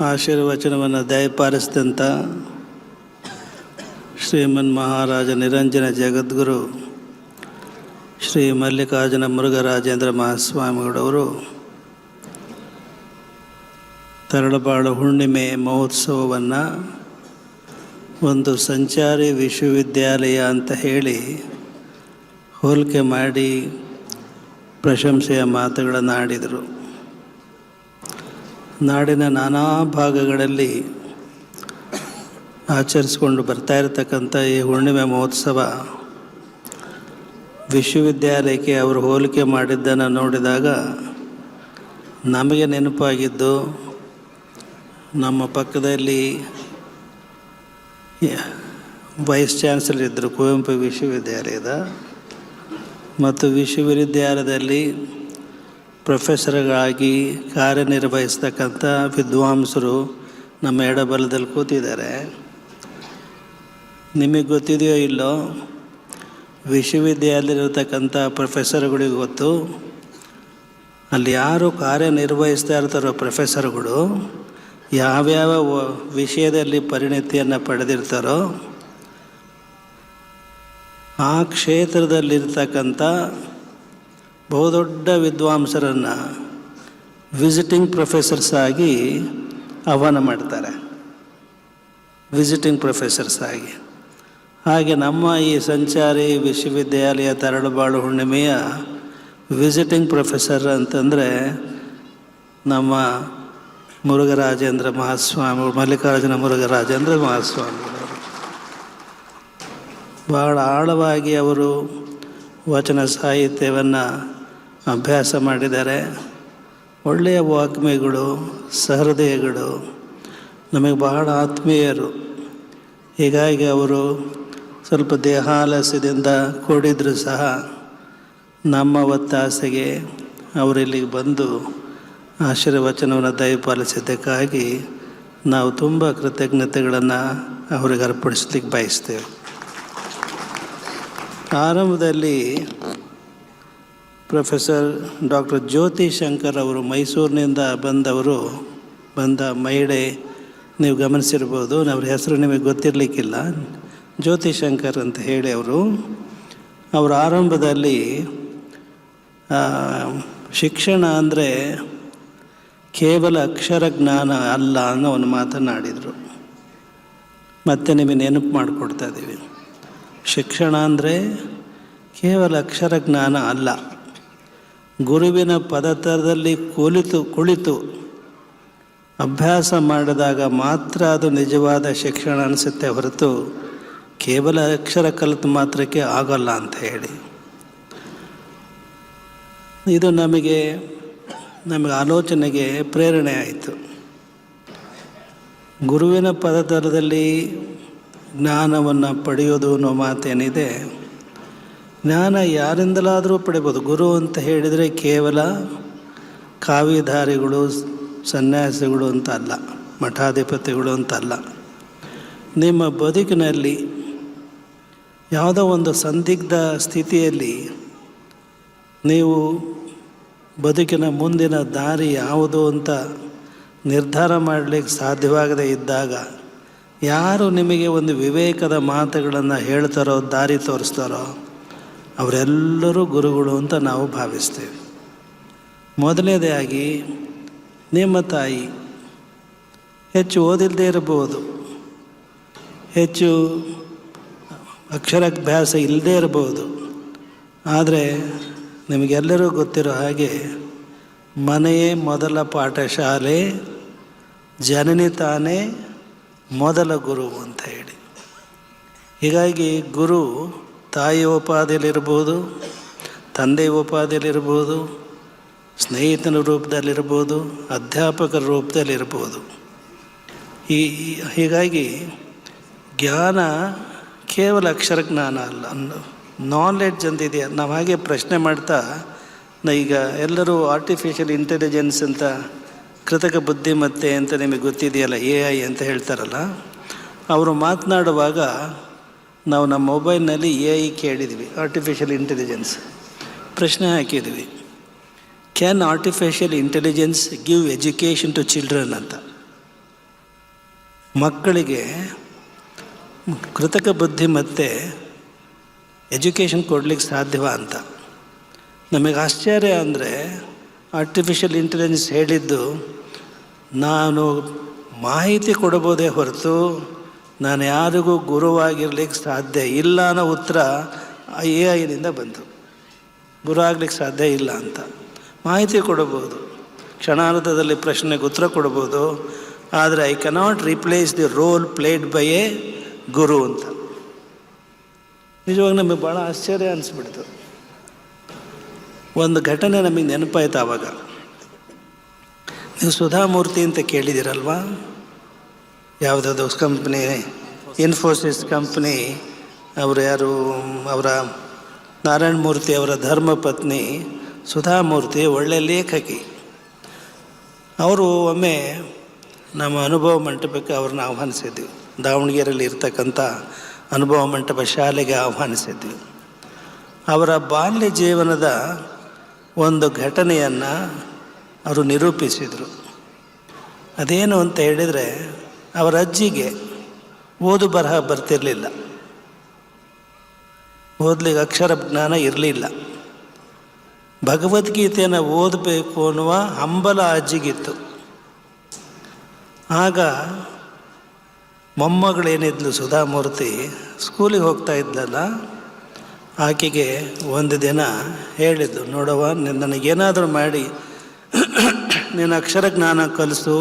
ಆಶೀರ್ವಚನವನ್ನು ದಯಪಾಲಿಸಿದಂಥ ಶ್ರೀಮನ್ ಮಹಾರಾಜ ನಿರಂಜನ ಜಗದ್ಗುರು ಶ್ರೀ ಮಲ್ಲಿಕಾರ್ಜುನ ಮುರುಘರಾಜೇಂದ್ರ ಮಹಾಸ್ವಾಮಿಗಳವರು ತರಳಬಾಳು ಹುಣ್ಣಿಮೆ ಮಹೋತ್ಸವವನ್ನು ಒಂದು ಸಂಚಾರಿ ವಿಶ್ವವಿದ್ಯಾಲಯ ಅಂತ ಹೇಳಿ ಹೋಲಿಕೆ ಮಾಡಿ ಪ್ರಶಂಸೆಯ ಮಾತುಗಳನ್ನು ಆಡಿದರು. ನಾಡಿನ ನಾನಾ ಭಾಗಗಳಲ್ಲಿ ಆಚರಿಸಿಕೊಂಡು ಬರ್ತಾ ಇರತಕ್ಕಂಥ ಈ ಹುಣ್ಣಿಮೆ ಮಹೋತ್ಸವ ವಿಶ್ವವಿದ್ಯಾಲಯಕ್ಕೆ ಅವರು ಹೋಲಿಕೆ ಮಾಡಿದ್ದನ್ನು ನೋಡಿದಾಗ ನಮಗೆ ನೆನಪಾಗಿದ್ದು, ನಮ್ಮ ಪಕ್ಕದಲ್ಲಿ ವೈಸ್ ಚಾನ್ಸಲರ್ ಇದ್ದರು ಕುವೆಂಪು ವಿಶ್ವವಿದ್ಯಾಲಯದ, ಮತ್ತು ವಿಶ್ವವಿದ್ಯಾಲಯದಲ್ಲಿ ಪ್ರೊಫೆಸರ್ಗಳಾಗಿ ಕಾರ್ಯನಿರ್ವಹಿಸ್ತಕ್ಕಂಥ ವಿದ್ವಾಂಸರು ನಮ್ಮ ಎಡಬಲದಲ್ಲಿ ಕೂತಿದ್ದಾರೆ. ನಿಮಗೆ ಗೊತ್ತಿದೆಯೋ ಇಲ್ಲೋ, ವಿಶ್ವವಿದ್ಯಾಲಯದಲ್ಲಿರ್ತಕ್ಕಂಥ ಪ್ರೊಫೆಸರ್ಗಳಿಗೆ ಗೊತ್ತು, ಅಲ್ಲಿ ಯಾರು ಕಾರ್ಯನಿರ್ವಹಿಸ್ತಾ ಇರ್ತಾರೋ ಪ್ರೊಫೆಸರ್ಗಳು ಯಾವ್ಯಾವ ವಿಷಯದಲ್ಲಿ ಪರಿಣತಿಯನ್ನು ಪಡೆದಿರ್ತಾರೋ ಆ ಕ್ಷೇತ್ರದಲ್ಲಿರ್ತಕ್ಕಂಥ ಬಹುದೊಡ್ಡ ವಿದ್ವಾಂಸರನ್ನು ವಿಸಿಟಿಂಗ್ ಪ್ರೊಫೆಸರ್ಸ್ ಆಗಿ ಆಹ್ವಾನ ಮಾಡ್ತಾರೆ. ವಿಸಿಟಿಂಗ್ ಪ್ರೊಫೆಸರ್ಸ್ ಆಗಿ. ಹಾಗೆ ನಮ್ಮ ಈ ಸಂಚಾರಿ ವಿಶ್ವವಿದ್ಯಾಲಯ ತರಳಬಾಳು ಹುಣ್ಣಿಮೆಯ ವಿಸಿಟಿಂಗ್ ಪ್ರೊಫೆಸರ್ ಅಂತಂದರೆ ನಮ್ಮ ಮುರುಘರಾಜೇಂದ್ರ ಮಹಾಸ್ವಾಮಿ, ಮಲ್ಲಿಕಾರ್ಜುನ ಮುರುಘರಾಜೇಂದ್ರ ಮಹಾಸ್ವಾಮಿಗಳು. ಬಹಳ ಆಳವಾಗಿ ಅವರು ವಚನ ಸಾಹಿತ್ಯವನ್ನು ಅಭ್ಯಾಸ ಮಾಡಿದ್ದಾರೆ. ಒಳ್ಳೆಯ ವಾಗ್ಮಿಗಳು, ಸಹೃದಯಗಳು, ನಮಗೆ ಬಹಳ ಆತ್ಮೀಯರು. ಹೀಗಾಗಿ ಅವರು ಸ್ವಲ್ಪ ದೇಹಾಲಸ್ಯದಿಂದ ಕೂಡಿದರೂ ಸಹ ನಮ್ಮ ಒತ್ತಾಸೆಗೆ ಅವರಿಲ್ಲಿಗೆ ಬಂದು ಆಶೀರ್ವಚನವನ್ನು ದಯಪಾಲಿಸಿದ್ದಕ್ಕಾಗಿ ನಾವು ತುಂಬ ಕೃತಜ್ಞತೆಗಳನ್ನು ಅವರಿಗೆ ಅರ್ಪಡಿಸ್ಲಿಕ್ಕೆ ಬಯಸ್ತೇವೆ. ಆರಂಭದಲ್ಲಿ ಪ್ರೊಫೆಸರ್ ಡಾಕ್ಟರ್ ಜ್ಯೋತಿ ಶಂಕರ್ ಅವರು ಮೈಸೂರಿನಿಂದ ಬಂದ ಮಹಿಳೆ, ನೀವು ಗಮನಿಸಿರ್ಬೋದು. ಅವ್ರ ಹೆಸರು ನಿಮಗೆ ಗೊತ್ತಿರಲಿಕ್ಕಿಲ್ಲ, ಜ್ಯೋತಿ ಶಂಕರ್ ಅಂತ ಹೇಳಿ ಅವರು ಆರಂಭದಲ್ಲಿ ಶಿಕ್ಷಣ ಅಂದರೆ ಕೇವಲ ಅಕ್ಷರ ಜ್ಞಾನ ಅಲ್ಲ ಅನ್ನೋ ಒಂದು ಮಾತನಾಡಿದರು. ಮತ್ತೆ ನಿಮಗೆ ನೆನಪು ಮಾಡಿಕೊಡ್ತಾ ಇದ್ದೀವಿ. ಶಿಕ್ಷಣ ಅಂದರೆ ಕೇವಲ ಅಕ್ಷರ ಜ್ಞಾನ ಅಲ್ಲ, ಗುರುವಿನ ಪದತರದಲ್ಲಿ ಕುಳಿತು ಅಭ್ಯಾಸ ಮಾಡಿದಾಗ ಮಾತ್ರ ಅದು ನಿಜವಾದ ಶಿಕ್ಷಣ ಅನಿಸುತ್ತೆ ಹೊರತು ಕೇವಲ ಅಕ್ಷರ ಕಲಿತು ಮಾತ್ರಕ್ಕೆ ಆಗೋಲ್ಲ ಅಂತ ಹೇಳಿ. ಇದು ನಮಗೆ ಆಲೋಚನೆಗೆ ಪ್ರೇರಣೆ ಆಯಿತು. ಗುರುವಿನ ಪದತರದಲ್ಲಿ ಜ್ಞಾನವನ್ನು ಪಡೆಯೋದು ಅನ್ನೋ ಮಾತೇನಿದೆ, ಜ್ಞಾನ ಯಾರಿಂದಲಾದರೂ ಪಡಿಬೋದು. ಗುರು ಅಂತ ಹೇಳಿದರೆ ಕೇವಲ ಕಾವಿಧಾರಿಗಳು, ಸನ್ಯಾಸಿಗಳು ಅಂತ ಅಲ್ಲ, ಮಠಾಧಿಪತಿಗಳು ಅಂತ ಅಲ್ಲ. ನಿಮ್ಮ ಬದುಕಿನಲ್ಲಿ ಯಾವುದೋ ಒಂದು ಸಂದಿಗ್ಧ ಸ್ಥಿತಿಯಲ್ಲಿ ನೀವು ಬದುಕಿನ ಮುಂದಿನ ದಾರಿ ಯಾವುದು ಅಂತ ನಿರ್ಧಾರ ಮಾಡಲಿಕ್ಕೆ ಸಾಧ್ಯವಾಗದೇ ಇದ್ದಾಗ ಯಾರು ನಿಮಗೆ ಒಂದು ವಿವೇಕದ ಮಾತುಗಳನ್ನು ಹೇಳ್ತಾರೋ, ದಾರಿ ತೋರಿಸ್ತಾರೋ ಅವರೆಲ್ಲರೂ ಗುರುಗಳು ಅಂತ ನಾವು ಭಾವಿಸ್ತೇವೆ. ಮೊದಲನೇದಾಗಿ ನಿಮ್ಮ ತಾಯಿ ಹೆಚ್ಚು ಓದಿಲ್ಲದೆ ಇರಬಹುದು, ಹೆಚ್ಚು ಅಕ್ಷರಾಭ್ಯಾಸ ಇಲ್ಲದೇ ಇರಬಹುದು, ಆದರೆ ನಿಮಗೆಲ್ಲರೂ ಗೊತ್ತಿರೋ ಹಾಗೆ ಮನೆಯೇ ಮೊದಲ ಪಾಠಶಾಲೆ, ಜನನಿ ತಾನೇ ಮೊದಲ ಗುರು ಅಂತ ಹೇಳಿ. ಹೀಗಾಗಿ ಗುರು ತಾಯಿ ಉಪಾಧಿಯಲ್ಲಿರ್ಬೋದು, ತಂದೆ ಉಪಾಧಿಯಲ್ಲಿರ್ಬೋದು, ಸ್ನೇಹಿತನ ರೂಪದಲ್ಲಿರ್ಬೋದು, ಅಧ್ಯಾಪಕರ ರೂಪದಲ್ಲಿರ್ಬೋದು. ಹೀಗಾಗಿ ಜ್ಞಾನ ಕೇವಲ ಅಕ್ಷರ ಜ್ಞಾನ ಅಲ್ಲ, ನಾಲೆಡ್ಜ್ ಅಂತಿದೆಯಾ. ನಾವು ಹಾಗೆ ಪ್ರಶ್ನೆ ಮಾಡ್ತಾ ಈಗ ಎಲ್ಲರೂ ಆರ್ಟಿಫಿಷಿಯಲ್ ಇಂಟೆಲಿಜೆನ್ಸ್ ಅಂತ, ಕೃತಕ ಬುದ್ಧಿಮತ್ತೆ ಅಂತ ನಿಮಗೆ ಗೊತ್ತಿದೆಯಲ್ಲ, AI ಅಂತ ಹೇಳ್ತಾರಲ್ಲ, ಅವರು ಮಾತನಾಡುವಾಗ ನಾವು ನಮ್ಮ ಮೊಬೈಲ್ನಲ್ಲಿ AI ಕೇಳಿದ್ವಿ, ಆರ್ಟಿಫಿಷಿಯಲ್ ಇಂಟೆಲಿಜೆನ್ಸ್. ಪ್ರಶ್ನೆ ಹಾಕಿದ್ವಿ, can artificial intelligence give education to children ಅಂತ. ಮಕ್ಕಳಿಗೆ ಕೃತಕ ಬುದ್ಧಿ ಮತ್ತು ಎಜುಕೇಷನ್ ಕೊಡಲಿಕ್ಕೆ ಸಾಧ್ಯವ ಅಂತ. ನಮಗೆ ಆಶ್ಚರ್ಯ ಅಂದರೆ ಆರ್ಟಿಫಿಷಿಯಲ್ ಇಂಟೆಲಿಜೆನ್ಸ್ ಹೇಳಿದ್ದು ನಾನು ಮಾಹಿತಿ ಕೊಡಬಹುದೇ ಹೊರತು ನಾನು ಯಾರಿಗೂ ಗುರುವಾಗಿರ್ಲಿಕ್ಕೆ ಸಾಧ್ಯ ಇಲ್ಲ ಅನ್ನೋ ಉತ್ತರ AI ಬಂತು. ಗುರು ಆಗಲಿಕ್ಕೆ ಸಾಧ್ಯ ಇಲ್ಲ ಅಂತ. ಮಾಹಿತಿ ಕೊಡಬಹುದು, ಕ್ಷಣಾರ್ಧದಲ್ಲಿ ಪ್ರಶ್ನೆಗೆ ಉತ್ತರ ಕೊಡ್ಬೋದು, ಆದರೆ I cannot replace the role played by a guru ಅಂತ. ನಿಜವಾಗಿ ನಮಗೆ ಭಾಳ ಆಶ್ಚರ್ಯ ಅನಿಸ್ಬಿಡ್ತು. ಒಂದು ಘಟನೆ ನಮಗೆ ನೆನಪಾಯ್ತು ಆವಾಗ. ನೀವು ಸುಧಾಮೂರ್ತಿ ಅಂತ ಕೇಳಿದ್ದೀರಲ್ವಾ? ಯಾವುದಾದ್ರು ಕಂಪ್ನಿ, ಇನ್ಫೋಸಿಸ್ ಕಂಪ್ನಿ, ಅವರು ಯಾರು, ಅವರ ನಾರಾಯಣ ಮೂರ್ತಿ ಅವರ ಧರ್ಮಪತ್ನಿ ಸುಧಾಮೂರ್ತಿ ಒಳ್ಳೆಯ ಲೇಖಕಿ. ಅವರು ಒಮ್ಮೆ ನಮ್ಮ ಅನುಭವ ಮಂಟಪಕ್ಕೆ ಅವ್ರನ್ನ ಆಹ್ವಾನಿಸಿದ್ವಿ. ದಾವಣಗೆರೆಯಲ್ಲಿ ಇರ್ತಕ್ಕಂಥ ಅನುಭವ ಮಂಟಪ ಶಾಲೆಗೆ ಆಹ್ವಾನಿಸಿದ್ವಿ. ಅವರ ಬಾಲ್ಯ ಜೀವನದ ಒಂದು ಘಟನೆಯನ್ನು ಅವರು ನಿರೂಪಿಸಿದರು. ಅದೇನು ಅಂತ ಹೇಳಿದರೆ, ಅವರ ಅಜ್ಜಿಗೆ ಓದು ಬರಹ ಬರ್ತಿರಲಿಲ್ಲ, ಓದಲಿಕ್ಕೆ ಅಕ್ಷರ ಜ್ಞಾನ ಇರಲಿಲ್ಲ. ಭಗವದ್ಗೀತೆಯನ್ನು ಓದಬೇಕು ಅನ್ನುವ ಹಂಬಲ ಅಜ್ಜಿಗಿತ್ತು. ಆಗ ಮೊಮ್ಮಗಳೇನಿದ್ಲು ಸುಧಾಮೂರ್ತಿ, ಸ್ಕೂಲಿಗೆ ಹೋಗ್ತಾ ಇದ್ಲಲ್ಲ, ಆಕೆಗೆ ಒಂದು ದಿನ ಹೇಳಿದ್ದು, ನೋಡವ್ವ, ನನಗೇನಾದರೂ ಮಾಡಿ ನೀನು ಅಕ್ಷರ ಜ್ಞಾನ ಕಲಿಸು,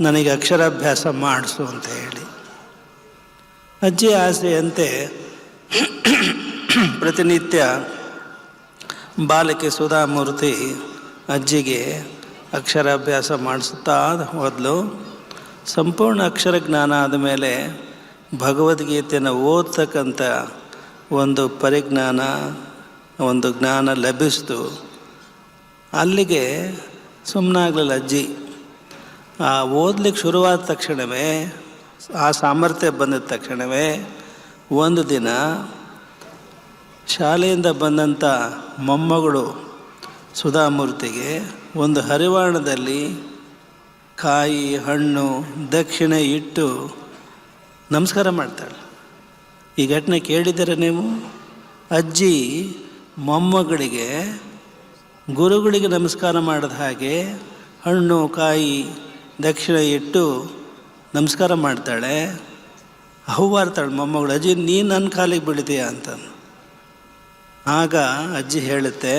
ನನಗೆ ಅಕ್ಷರಾಭ್ಯಾಸ ಮಾಡಿಸು ಅಂತ ಹೇಳಿ. ಅಜ್ಜಿ ಆಸೆಯಂತೆ ಪ್ರತಿನಿತ್ಯ ಬಾಲಕಿ ಸುಧಾಮೂರ್ತಿ ಅಜ್ಜಿಗೆ ಅಕ್ಷರಾಭ್ಯಾಸ ಮಾಡಿಸುತ್ತಾ ಹೋದ್ಲು. ಸಂಪೂರ್ಣ ಅಕ್ಷರ ಜ್ಞಾನ ಆದಮೇಲೆ ಭಗವದ್ಗೀತೆಯನ್ನು ಓದ್ತಕ್ಕಂಥ ಒಂದು ಪರಿಜ್ಞಾನ, ಒಂದು ಜ್ಞಾನ ಲಭಿಸ್ತು. ಅಲ್ಲಿಗೆ ಸುಮ್ಮನಾಗಲಿಲ್ಲ ಅಜ್ಜಿ. ಆ ಓದಲಿಕ್ಕೆ ಶುರುವಾದ ತಕ್ಷಣವೇ, ಆ ಸಾಮರ್ಥ್ಯ ಬಂದ ತಕ್ಷಣವೇ ಒಂದು ದಿನ ಶಾಲೆಯಿಂದ ಬಂದಂಥ ಮೊಮ್ಮಗಳು ಸುಧಾಮೂರ್ತಿಗೆ ಒಂದು ಹರಿವಾಣದಲ್ಲಿ ಕಾಯಿ, ಹಣ್ಣು, ದಕ್ಷಿಣೆ ಇಟ್ಟು ನಮಸ್ಕಾರ ಮಾಡ್ತಾಳೆ. ಈ ಘಟನೆ ಕೇಳಿದ್ದೀರ ನೀವು? ಅಜ್ಜಿ ಮೊಮ್ಮಗಳಿಗೆ ಗುರುಗಳಿಗೆ ನಮಸ್ಕಾರ ಮಾಡಿದ ಹಾಗೆ ಹಣ್ಣು, ಕಾಯಿ, ದಕ್ಷಿಣೆ ಇಟ್ಟು ನಮಸ್ಕಾರ ಮಾಡ್ತಾಳೆ. ಹೂವಾರ್ತಾಳೆ ಮೊಮ್ಮಗಳು, ಅಜ್ಜಿ ನೀನು ನನ್ನ ಕಾಲಿಗೆ ಬೀಳ್ತೀಯ ಅಂತ. ಆಗ ಅಜ್ಜಿ ಹೇಳುತ್ತೆ,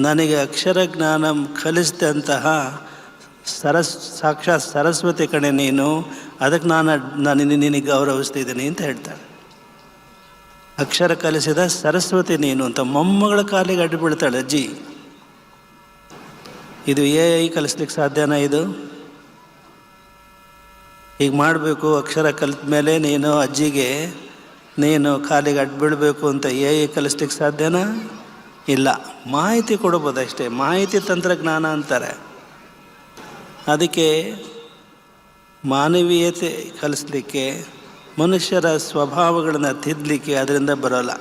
ನನಗೆ ಅಕ್ಷರ ಜ್ಞಾನ ಕಲಿಸಿದಂತಹ ಸಾಕ್ಷಾತ್ ಸರಸ್ವತಿ ಕಣೆ ನೀನು, ಅದಕ್ಕೆ ನಾನು ನಿನಗೆ ಗೌರವಿಸ್ತಿದ್ದೀನಿ ಅಂತ ಹೇಳ್ತಾಳೆ. ಅಕ್ಷರ ಕಲಿಸಿದ ಸರಸ್ವತಿ ನೀನು ಅಂತ ಮೊಮ್ಮಗಳ ಕಾಲಿಗೆ ಅಡ್ಡು ಬೀಳ್ತಾಳೆ ಅಜ್ಜಿ. ಇದು AI ಕಲಿಸ್ಲಿಕ್ಕೆ ಸಾಧ್ಯನಾ? ಇದು ಈಗ ಮಾಡಬೇಕು, ಅಕ್ಷರ ಕಲಿತ ಮೇಲೆ ನೀನು ಅಜ್ಜಿಗೆ ನೀನು ಕಾಲಿಗೆ ಅಡ್ಡು ಬೀಳಬೇಕು ಅಂತ AI ಕಲಿಸ್ಲಿಕ್ಕೆ ಸಾಧ್ಯನಾ? ಇಲ್ಲ. ಮಾಹಿತಿ ಕೊಡ್ಬೋದು ಅಷ್ಟೇ, ಮಾಹಿತಿ ತಂತ್ರಜ್ಞಾನ ಅಂತಾರೆ. ಅದಕ್ಕೆ ಮಾನವೀಯತೆ ಕಲಿಸ್ಲಿಕ್ಕೆ, ಮನುಷ್ಯರ ಸ್ವಭಾವಗಳನ್ನು ತಿದ್ದಲಿಕ್ಕೆ ಅದರಿಂದ ಬರೋಲ್ಲ.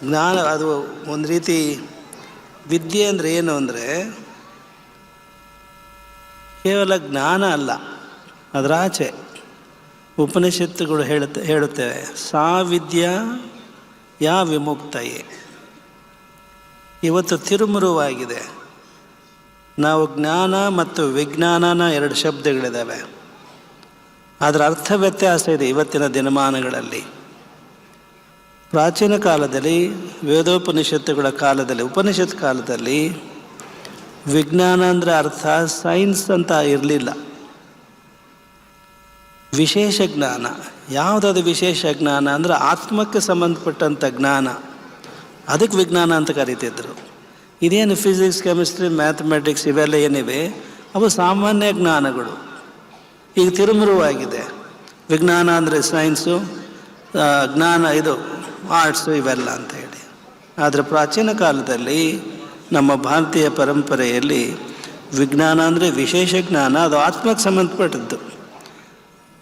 ಜ್ಞಾನ ಅದು ಒಂದು ರೀತಿ ವಿದ್ಯೆ ಅಂದರೆ ಏನು ಅಂದರೆ ಕೇವಲ ಜ್ಞಾನ ಅಲ್ಲ, ಅದರ ಆಚೆ ಉಪನಿಷತ್ತುಗಳು ಹೇಳುತ್ತೇವೆ, ಸಾ ವಿದ್ಯಾ ಯಾ ವಿಮುಕ್ತಯೇ. ಇವತ್ತು ತಿರುಮುರುವಾಗಿದೆ. ನಾವು ಜ್ಞಾನ ಮತ್ತು ವಿಜ್ಞಾನನ ಎರಡು ಶಬ್ದಗಳಿದ್ದಾವೆ, ಅದರ ಅರ್ಥ ವ್ಯತ್ಯಾಸ ಇದೆ ಇವತ್ತಿನ ದಿನಮಾನಗಳಲ್ಲಿ. ಪ್ರಾಚೀನ ಕಾಲದಲ್ಲಿ, ವೇದೋಪನಿಷತ್ತುಗಳ ಕಾಲದಲ್ಲಿ, ಉಪನಿಷತ್ ಕಾಲದಲ್ಲಿ ವಿಜ್ಞಾನ ಅಂದರೆ ಅರ್ಥ ಸೈನ್ಸ್ ಅಂತ ಇರಲಿಲ್ಲ. ವಿಶೇಷ ಜ್ಞಾನ. ಯಾವುದಾದ್ರು ವಿಶೇಷ ಜ್ಞಾನ ಅಂದರೆ ಆತ್ಮಕ್ಕೆ ಸಂಬಂಧಪಟ್ಟಂಥ ಜ್ಞಾನ, ಅದಕ್ಕೆ ವಿಜ್ಞಾನ ಅಂತ ಕರೀತಿದ್ರು. ಇದೇನು ಫಿಸಿಕ್ಸ್, ಕೆಮಿಸ್ಟ್ರಿ, ಮ್ಯಾಥಮೆಟಿಕ್ಸ್ ಇವೆಲ್ಲ ಏನಿವೆ ಅವು ಸಾಮಾನ್ಯ ಜ್ಞಾನಗಳು. ಈಗ ತಿರುಮುರುವಾಗಿದೆ. ವಿಜ್ಞಾನ ಅಂದರೆ ಸೈನ್ಸು, ಜ್ಞಾನ ಇದು ಆರ್ಟ್ಸು, ಇವೆಲ್ಲ ಅಂತ ಹೇಳಿ. ಆದರೆ ಪ್ರಾಚೀನ ಕಾಲದಲ್ಲಿ ನಮ್ಮ ಭಾರತೀಯ ಪರಂಪರೆಯಲ್ಲಿ ವಿಜ್ಞಾನ ಅಂದರೆ ವಿಶೇಷ ಜ್ಞಾನ, ಅದು ಆತ್ಮಕ್ಕೆ ಸಂಬಂಧಪಟ್ಟದ್ದು.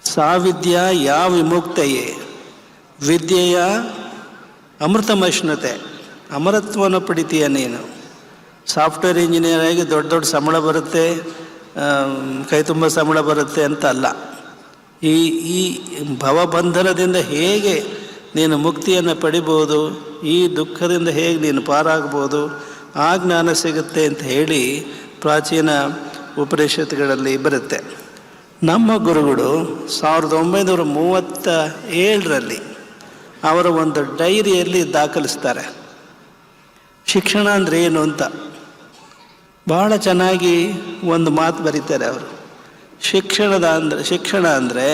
ಸಾವಿದ್ಯಾ ಯಾ ವಿಮುಕ್ತಯೇ, ವಿದ್ಯೆಯ ಅಮೃತಮಶ್ನತೆ, ಅಮರತ್ವವನ್ನು ಪಡಿತೀಯ ನೀನು. ಸಾಫ್ಟ್ವೇರ್ ಇಂಜಿನಿಯರ್ ಆಗಿ ದೊಡ್ಡ ದೊಡ್ಡ ಸಂಬಳ ಬರುತ್ತೆ, ಕೈ ತುಂಬ ಸಂಬಳ ಬರುತ್ತೆ ಅಂತ ಅಲ್ಲ. ಈ ಈ ಭವಬಂಧನದಿಂದ ಹೇಗೆ ನೀನು ಮುಕ್ತಿಯನ್ನು ಪಡಿಬೋದು, ಈ ದುಃಖದಿಂದ ಹೇಗೆ ನೀನು ಪಾರಾಗ್ಬೋದು, ಆ ಜ್ಞಾನ ಸಿಗುತ್ತೆ ಅಂತ ಹೇಳಿ ಪ್ರಾಚೀನ ಉಪನಿಷತ್ತುಗಳಲ್ಲಿ ಬರುತ್ತೆ. ನಮ್ಮ ಗುರುಗಳು 1937ರಲ್ಲಿ ಅವರ ಒಂದು ಡೈರಿಯಲ್ಲಿ ದಾಖಲಿಸ್ತಾರೆ ಶಿಕ್ಷಣ ಅಂದರೆ ಏನು ಅಂತ. ಭಾಳ ಚೆನ್ನಾಗಿ ಒಂದು ಮಾತು ಬರೀತಾರೆ ಅವರು. ಶಿಕ್ಷಣ ಅಂದರೆ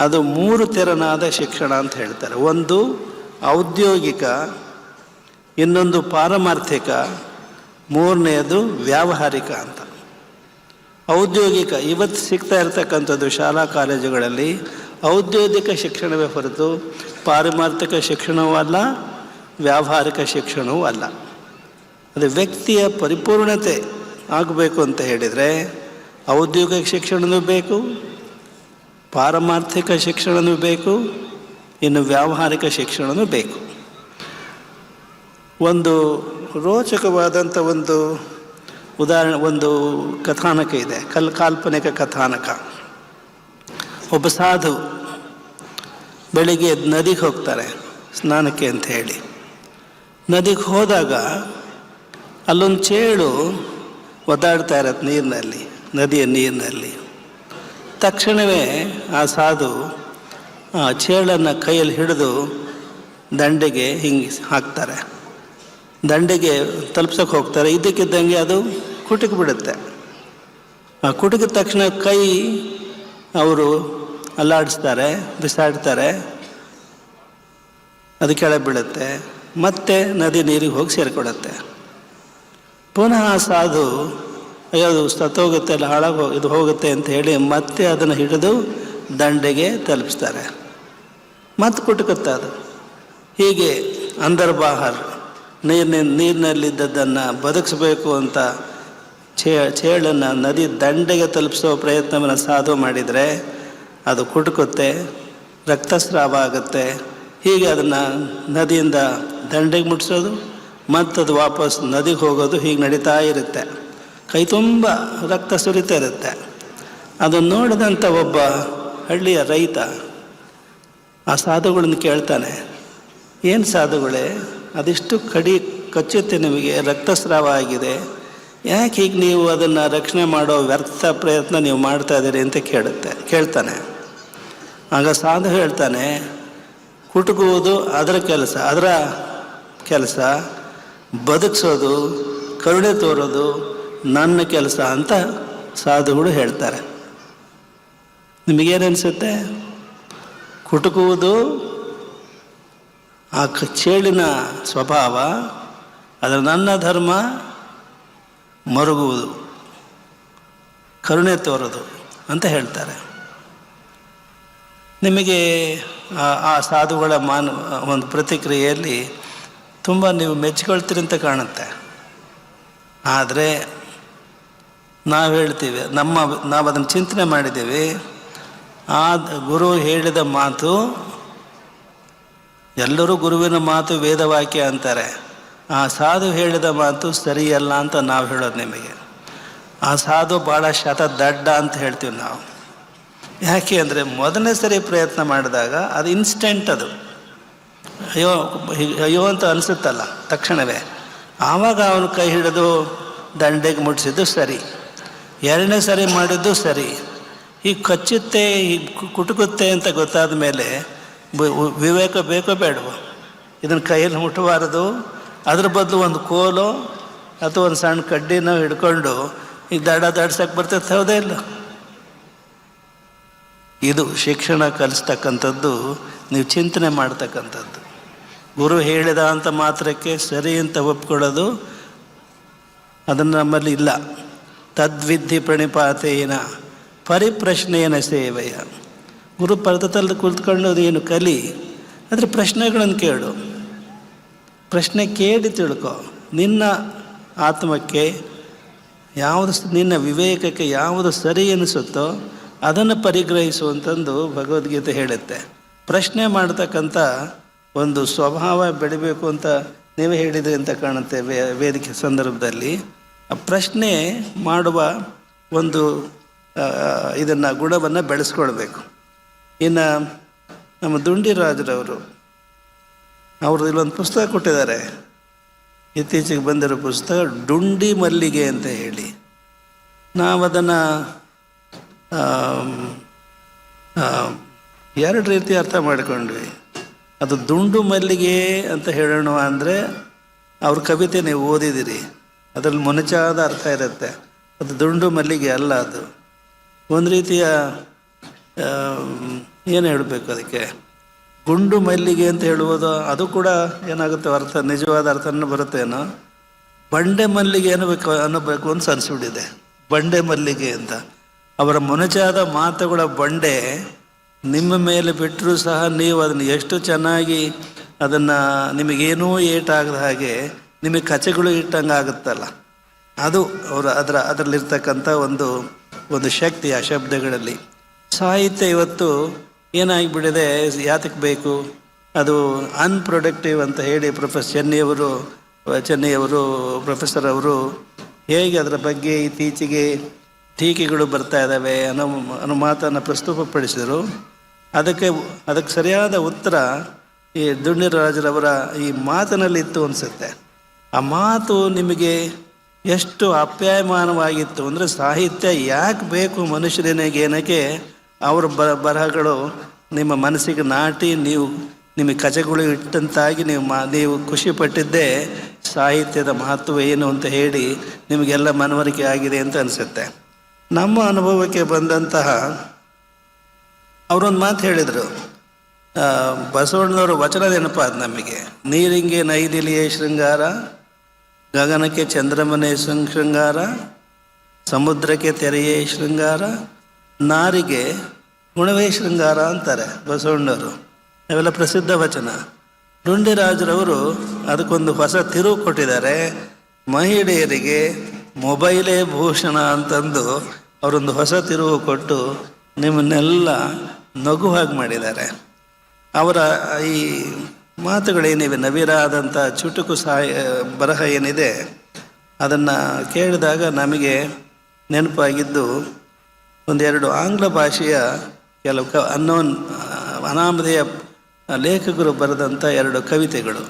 ಅದು 3 ತೆರನಾದ ಶಿಕ್ಷಣ ಅಂತ ಹೇಳ್ತಾರೆ. ಒಂದು ಔದ್ಯೋಗಿಕ, ಇನ್ನೊಂದು ಪಾರಮಾರ್ಥಿಕ, ಮೂರನೆಯದು ವ್ಯಾವಹಾರಿಕ ಅಂತ. ಔದ್ಯೋಗಿಕ ಇವತ್ತು ಸಿಗ್ತಾ ಇರ್ತಕ್ಕಂಥದ್ದು ಶಾಲಾ ಕಾಲೇಜುಗಳಲ್ಲಿ ಔದ್ಯೋಗಿಕ ಶಿಕ್ಷಣವೇ ಹೊರತು ಪಾರಮಾರ್ಥಿಕ ಶಿಕ್ಷಣವೂ ಅಲ್ಲ, ವ್ಯಾವಹಾರಿಕ ಶಿಕ್ಷಣವೂ ಅಲ್ಲ. ಅದು ವ್ಯಕ್ತಿಯ ಪರಿಪೂರ್ಣತೆ ಆಗಬೇಕು ಅಂತ ಹೇಳಿದರೆ ಔದ್ಯೋಗಿಕ ಶಿಕ್ಷಣವೂ ಬೇಕು, ಪಾರಮಾರ್ಥಿಕ ಶಿಕ್ಷಣವೂ ಬೇಕು, ಇನ್ನು ವ್ಯಾವಹಾರಿಕ ಶಿಕ್ಷಣವೂ ಬೇಕು. ಒಂದು ರೋಚಕವಾದಂಥ ಒಂದು ಉದಾಹರಣೆ, ಒಂದು ಕಥಾನಕ ಇದೆ, ಕಾಲ್ಪನಿಕ ಕಥಾನಕ. ಒಬ್ಬ ಸಾಧು ಬೆಳಿಗ್ಗೆ ನದಿಗೆ ಹೋಗ್ತಾರೆ ಸ್ನಾನಕ್ಕೆ ಅಂತ ಹೇಳಿ. ನದಿಗೆ ಹೋದಾಗ ಅಲ್ಲೊಂದು ಚೇಳು ಒದ್ದಾಡ್ತಾ ಇರತ್ತೆ ನೀರಿನಲ್ಲಿ, ನದಿಯ ನೀರಿನಲ್ಲಿ. ತಕ್ಷಣವೇ ಆ ಸಾಧು ಆ ಚೇಳನ್ನು ಕೈಯಲ್ಲಿ ಹಿಡಿದು ದಂಡೆಗೆ ಹಿಂಗೆ ಹಾಕ್ತಾರೆ. ದಂಡೆಗೆ ತಲುಪ್ಸೋಕೆ ಹೋಗ್ತಾರೆ. ಇದ್ದಕ್ಕಿದ್ದಂಗೆ ಅದು ಕುಟುಕು ಬಿಡುತ್ತೆ. ಆ ಕುಟುಕಿದ ತಕ್ಷಣ ಕೈ ಅವರು ಅಲ್ಲಾಡಿಸ್ತಾರೆ, ಬಿಸಾಡ್ತಾರೆ, ಅದು ಕೆಳಗೆ ಬೀಳುತ್ತೆ. ಮತ್ತೆ ನದಿ ನೀರಿಗೆ ಹೋಗಿ ಸೇರಿಕೊಡುತ್ತೆ. ಪುನಃ ಆ ಸಾಧು ಅಯ್ಯೋ ಅದು ಸತ್ತೋಗುತ್ತೆ, ಅಲ್ಲ ಇದು ಹೋಗುತ್ತೆ ಅಂತ ಹೇಳಿ ಮತ್ತೆ ಅದನ್ನು ಹಿಡಿದು ದಂಡೆಗೆ ತಲುಪಿಸ್ತಾರೆ. ಮತ್ತೆ ಕುಟುಕುತ್ತೆ ಅದು. ಹೀಗೆ ಅಂದರ್ಬಾಹರ್ ನೀರಿನಲ್ಲಿದ್ದದ್ದನ್ನು ಬದುಕಿಸ್ಬೇಕು ಅಂತ ಚೇಳನ್ನು ನದಿ ದಂಡೆಗೆ ತಲುಪಿಸೋ ಪ್ರಯತ್ನವನ್ನು ಸಾಧು ಮಾಡಿದರೆ ಅದು ಕುಟುಕುತ್ತೆ, ರಕ್ತಸ್ರಾವ ಆಗುತ್ತೆ. ಹೀಗೆ ಅದನ್ನು ನದಿಯಿಂದ ದಂಡೆಗೆ ಮುಟ್ಟಿಸೋದು, ಮತ್ತದು ವಾಪಸ್ ನದಿಗೆ ಹೋಗೋದು, ಹೀಗೆ ನಡೀತಾ ಇರುತ್ತೆ. ಕೈ ತುಂಬ ರಕ್ತ ಸುರಿತಾ ಇರುತ್ತೆ. ಅದನ್ನು ನೋಡಿದಂಥ ಒಬ್ಬ ಹಳ್ಳಿಯ ರೈತ ಆ ಸಾಧುಗಳನ್ನು ಕೇಳ್ತಾನೆ, ಏನು ಸಾಧುಗಳೇ, ಅದೆಷ್ಟು ಕಚ್ಚುತ್ತೆ ನಿಮಗೆ, ರಕ್ತಸ್ರಾವ ಆಗಿದೆ, ಯಾಕೆ ಹೀಗೆ ನೀವು ಅದನ್ನು ರಕ್ಷಣೆ ಮಾಡೋ ವ್ಯರ್ಥ ಪ್ರಯತ್ನ ನೀವು ಮಾಡ್ತಾ ಇದ್ದೀರಿ ಅಂತ ಕೇಳ್ತಾನೆ. ಆಗ ಸಾಧು ಹೇಳ್ತಾನೆ, ಕುಟುಕುವುದು ಅದರ ಕೆಲಸ, ಬದುಕಿಸೋದು, ಕರುಣೆ ತೋರೋದು ನನ್ನ ಕೆಲಸ ಅಂತ ಸಾಧುಗಳು ಹೇಳ್ತಾರೆ. ನಿಮಗೇನನ್ಸುತ್ತೆ? ಕುಟುಕುವುದು ಆ ಚೇಳಿನ ಸ್ವಭಾವ, ಅದರ ನನ್ನ ಧರ್ಮ ಮರುಗುವುದು, ಕರುಣೆ ತೋರೋದು ಅಂತ ಹೇಳ್ತಾರೆ. ನಿಮಗೆ ಆ ಸಾಧುಗಳ ಒಂದು ಪ್ರತಿಕ್ರಿಯೆಯಲ್ಲಿ ತುಂಬ ನೀವು ಮೆಚ್ಚಿಕೊಳ್ತೀರಿ ಅಂತ ಕಾಣುತ್ತೆ. ಆದರೆ ನಾವು ಹೇಳ್ತೀವಿ, ನಾವು ಅದನ್ನು ಚಿಂತನೆ ಮಾಡಿದ್ದೀವಿ, ಆ ಗುರು ಹೇಳಿದ ಮಾತು, ಎಲ್ಲರೂ ಗುರುವಿನ ಮಾತು ವೇದವಾಕ್ಯ ಅಂತಾರೆ, ಆ ಸಾಧು ಹೇಳಿದ ಮಾತು ಸರಿಯಲ್ಲ ಅಂತ ನಾವು ಹೇಳೋದು ನಿಮಗೆ. ಆ ಸಾಧು ಭಾಳ ದಡ್ಡ ಅಂತ ಹೇಳ್ತೀವಿ ನಾವು. ಯಾಕೆ ಅಂದರೆ ಮೊದಲನೇ ಸರಿ ಪ್ರಯತ್ನ ಮಾಡಿದಾಗ ಅದು ಇನ್ಸ್ಟೆಂಟ್, ಅದು ಅಯ್ಯೋ ಅಂತ ಅನಿಸುತ್ತಲ್ಲ ತಕ್ಷಣವೇ. ಆವಾಗ ಅವನು ಕೈ ಹಿಡಿದು ದಂಡೆಗೆ ಮುಟ್ಟಿಸಿದ್ದು ಸರಿ, ಎರಡನೇ ಸರಿ ಮಾಡಿದ್ದು ಸರಿ. ಈಗ ಕಚ್ಚುತ್ತೆ, ಈಗ ಕುಟುಕುತ್ತೆ ಅಂತ ಗೊತ್ತಾದ ಮೇಲೆ ವಿವೇಕ ಬೇಕೋ ಬೇಡವೋ? ಇದನ್ನು ಕೈಯಲ್ಲಿ ಮುಟ್ಟಬಾರದು, ಅದ್ರ ಬದಲು ಒಂದು ಕೋಲು ಅಥವಾ ಒಂದು ಸಣ್ಣ ಕಡ್ಡಿನ ಹಿಡ್ಕೊಂಡು ಈಗ ದಾಡ್ಸಕ್ಕೆ ಬರ್ತೈತೆ, ಹೌದೇ ಇಲ್ಲ? ಇದು ಶಿಕ್ಷಣ ಕಲಿಸ್ತಕ್ಕಂಥದ್ದು, ನೀವು ಚಿಂತನೆ ಮಾಡ್ತಕ್ಕಂಥದ್ದು. ಗುರು ಹೇಳಿದ ಅಂತ ಮಾತ್ರಕ್ಕೆ ಸರಿ ಅಂತ ಒಪ್ಕೊಳ್ಳೋದು ಅದನ್ನು ನಮ್ಮಲ್ಲಿ ಇಲ್ಲ. ತದ್ವಿಧಿ ಪ್ರಣಿಪಾತೇನ ಪರಿಪ್ರಶ್ನೆಯನ ಸೇವೆಯ. ಗುರು ಪರ್ವತದಲ್ಲಿ ಕುಳಿತುಕೊಳ್ಳೋದು ಏನು ಕಲಿ, ಆದರೆ ಪ್ರಶ್ನೆಗಳನ್ನು ಕೇಳು. ಪ್ರಶ್ನೆ ಕೇಳಿ ತಿಳ್ಕೊ. ನಿನ್ನ ಆತ್ಮಕ್ಕೆ ಯಾವುದು, ನಿನ್ನ ವಿವೇಕಕ್ಕೆ ಯಾವುದು ಸರಿ ಅನಿಸುತ್ತೋ ಅದನ್ನು ಪರಿಗ್ರಹಿಸುವಂತಂದು ಭಗವದ್ಗೀತೆ ಹೇಳುತ್ತೆ. ಪ್ರಶ್ನೆ ಮಾಡ್ತಕ್ಕಂಥ ಒಂದು ಸ್ವಭಾವ ಬೆಳಿಬೇಕು ಅಂತ ನೀವೇ ಹೇಳಿದ್ರಿ ಅಂತ ಕಾಣುತ್ತೆ ವೇದಿಕೆ ಸಂದರ್ಭದಲ್ಲಿ. ಆ ಪ್ರಶ್ನೆ ಮಾಡುವ ಒಂದು ಇದನ್ನು ಗುಣವನ್ನು ಬೆಳೆಸ್ಕೊಳ್ಬೇಕು. ಇನ್ನು ನಮ್ಮ ದುಂಡಿರಾಜರವರು ಅವ್ರದ್ದು ಇಲ್ಲೊಂದು ಪುಸ್ತಕ ಕೊಟ್ಟಿದ್ದಾರೆ, ಇತ್ತೀಚೆಗೆ ಬಂದಿರೋ ಪುಸ್ತಕ ಡುಂಡಿ ಮಲ್ಲಿಗೆ ಅಂತ ಹೇಳಿ. ನಾವು ಅದನ್ನು ಎರಡು ರೀತಿ ಅರ್ಥ ಮಾಡ್ಕೊಂಡ್ವಿ. ಅದು ದುಂಡು ಮಲ್ಲಿಗೆ ಅಂತ ಹೇಳೋಣ ಅಂದರೆ ಅವ್ರ ಕವಿತೆ ನೀವು ಓದಿದಿರಿ, ಅದರಲ್ಲಿ ಮೊನಚಾದ ಅರ್ಥ ಇರುತ್ತೆ. ಅದು ದುಂಡು ಮಲ್ಲಿಗೆ ಅಲ್ಲ, ಅದು ಒಂದು ರೀತಿಯ ಏನು ಹೇಳಬೇಕು ಅದಕ್ಕೆ, ಗುಂಡು ಮಲ್ಲಿಗೆ ಅಂತ ಹೇಳುವುದು ಅದು ಕೂಡ ಏನಾಗುತ್ತೆ ಅರ್ಥ, ನಿಜವಾದ ಅರ್ಥನೂ ಬರುತ್ತೇನೋ. ಬಂಡೆ ಮಲ್ಲಿಗೆ ಅನ್ನಬೇಕು ಅಂತ ಅನಿಸ್ಬಿಟ್ಟಿದೆ, ಬಂಡೆ ಮಲ್ಲಿಗೆ ಅಂತ. ಅವರ ಮೊನಚಾದ ಮಾತುಗಳ ಬಂಡೆ ನಿಮ್ಮ ಮೇಲೆ ಬಿಟ್ಟರೂ ಸಹ ನೀವು ಅದನ್ನು ಎಷ್ಟು ಚೆನ್ನಾಗಿ ಅದನ್ನು ನಿಮಗೇನೂ ಏಟಾಗದ ಹಾಗೆ ನಿಮಗೆ ಕಚೆಗಳು ಇಟ್ಟಂಗೆ ಆಗುತ್ತಲ್ಲ, ಅದು ಅದರಲ್ಲಿರ್ತಕ್ಕಂಥ ಒಂದು ಶಕ್ತಿ ಆ ಶಬ್ದಗಳಲ್ಲಿ. ಸಾಹಿತ್ಯ ಇವತ್ತು ಏನಾಗಿಬಿಟ್ಟಿದೆ, ಯಾತಕ್ಕೆ ಬೇಕು, ಅದು ಅನ್ಪ್ರೊಡಕ್ಟಿವ್ ಅಂತ ಹೇಳಿ ಚೆನ್ನೈಯವರು ಪ್ರೊಫೆಸರ್ ಅವರು ಹೇಗೆ ಅದರ ಬಗ್ಗೆ ಇತ್ತೀಚೆಗೆ ಟೀಕೆಗಳು ಬರ್ತಾ ಇದ್ದಾವೆ ಅನ್ನೋ ಮಾತನ್ನು ಪ್ರಸ್ತುತಪಡಿಸಿದರು. ಅದಕ್ಕೆ ಸರಿಯಾದ ಉತ್ತರ ಈ ದುಂಡಿರಾಜರವರ ಈ ಮಾತಿನಲ್ಲಿತ್ತು ಅನಿಸುತ್ತೆ. ಆ ಮಾತು ನಿಮಗೆ ಎಷ್ಟು ಅಪ್ಯಾಯಮಾನವಾಗಿತ್ತು ಅಂದರೆ, ಸಾಹಿತ್ಯ ಯಾಕೆ ಬೇಕು ಮನುಷ್ಯನಿಗೇನಕ್ಕೆ ಅವರ ಬರಹಗಳು ನಿಮ್ಮ ಮನಸ್ಸಿಗೆ ನಾಟಿ ನಿಮಗೆ ಕಚೆಗಳು ಇಟ್ಟಂತಾಗಿ ನೀವು ಖುಷಿಪಟ್ಟಿದ್ದೇ ಸಾಹಿತ್ಯದ ಮಹತ್ವ ಏನು ಅಂತ ಹೇಳಿ ನಿಮಗೆಲ್ಲ ಮನವರಿಕೆ ಆಗಿದೆ ಅಂತ ಅನಿಸುತ್ತೆ. ನಮ್ಮ ಅನುಭವಕ್ಕೆ ಬಂದಂತಹ ಅವರೊಂದು ಮಾತು ಹೇಳಿದರು, ಬಸವಣ್ಣನವರ ವಚನ ನೆನಪಾದ ನಮಗೆ. ನೀರಿಂಗೆ ನೈದಿಲಿಯೇ ಶೃಂಗಾರ, ಗಗನಕ್ಕೆ ಚಂದ್ರಮನೆ ಶೃಂಗಾರ, ಸಮುದ್ರಕ್ಕೆ ತೆರೆಯೇ ಶೃಂಗಾರ, ನಾರಿಗೆ ಗುಣವೇ ಶೃಂಗಾರ ಅಂತಾರೆ ಬಸವಣ್ಣವರು. ಅವೆಲ್ಲ ಪ್ರಸಿದ್ಧ ವಚನ. ಡುಂಡಿರಾಜರವರು ಅದಕ್ಕೊಂದು ಹೊಸ ತಿರುವು ಕೊಟ್ಟಿದ್ದಾರೆ. ಮಹಿಳೆಯರಿಗೆ ಮೊಬೈಲೇ ಭೂಷಣ ಅಂತಂದು ಅವರೊಂದು ಹೊಸ ತಿರುವು ಕೊಟ್ಟು ನಿಮ್ಮನ್ನೆಲ್ಲ ನಗುವಾಗಿ ಮಾಡಿದ್ದಾರೆ. ಅವರ ಈ ಮಾತುಗಳೇನಿವೆ, ನವಿರಾದಂಥ ಚುಟುಕು ಬರಹ ಏನಿದೆ, ಅದನ್ನು ಕೇಳಿದಾಗ ನಮಗೆ ನೆನಪಾಗಿದ್ದು ಒಂದೆರಡು ಆಂಗ್ಲ ಭಾಷೆಯ ಕೆಲವು ಅನಾಮಧೇಯ ಲೇಖಕರು ಬರೆದಂಥ ಎರಡು ಕವಿತೆಗಳು.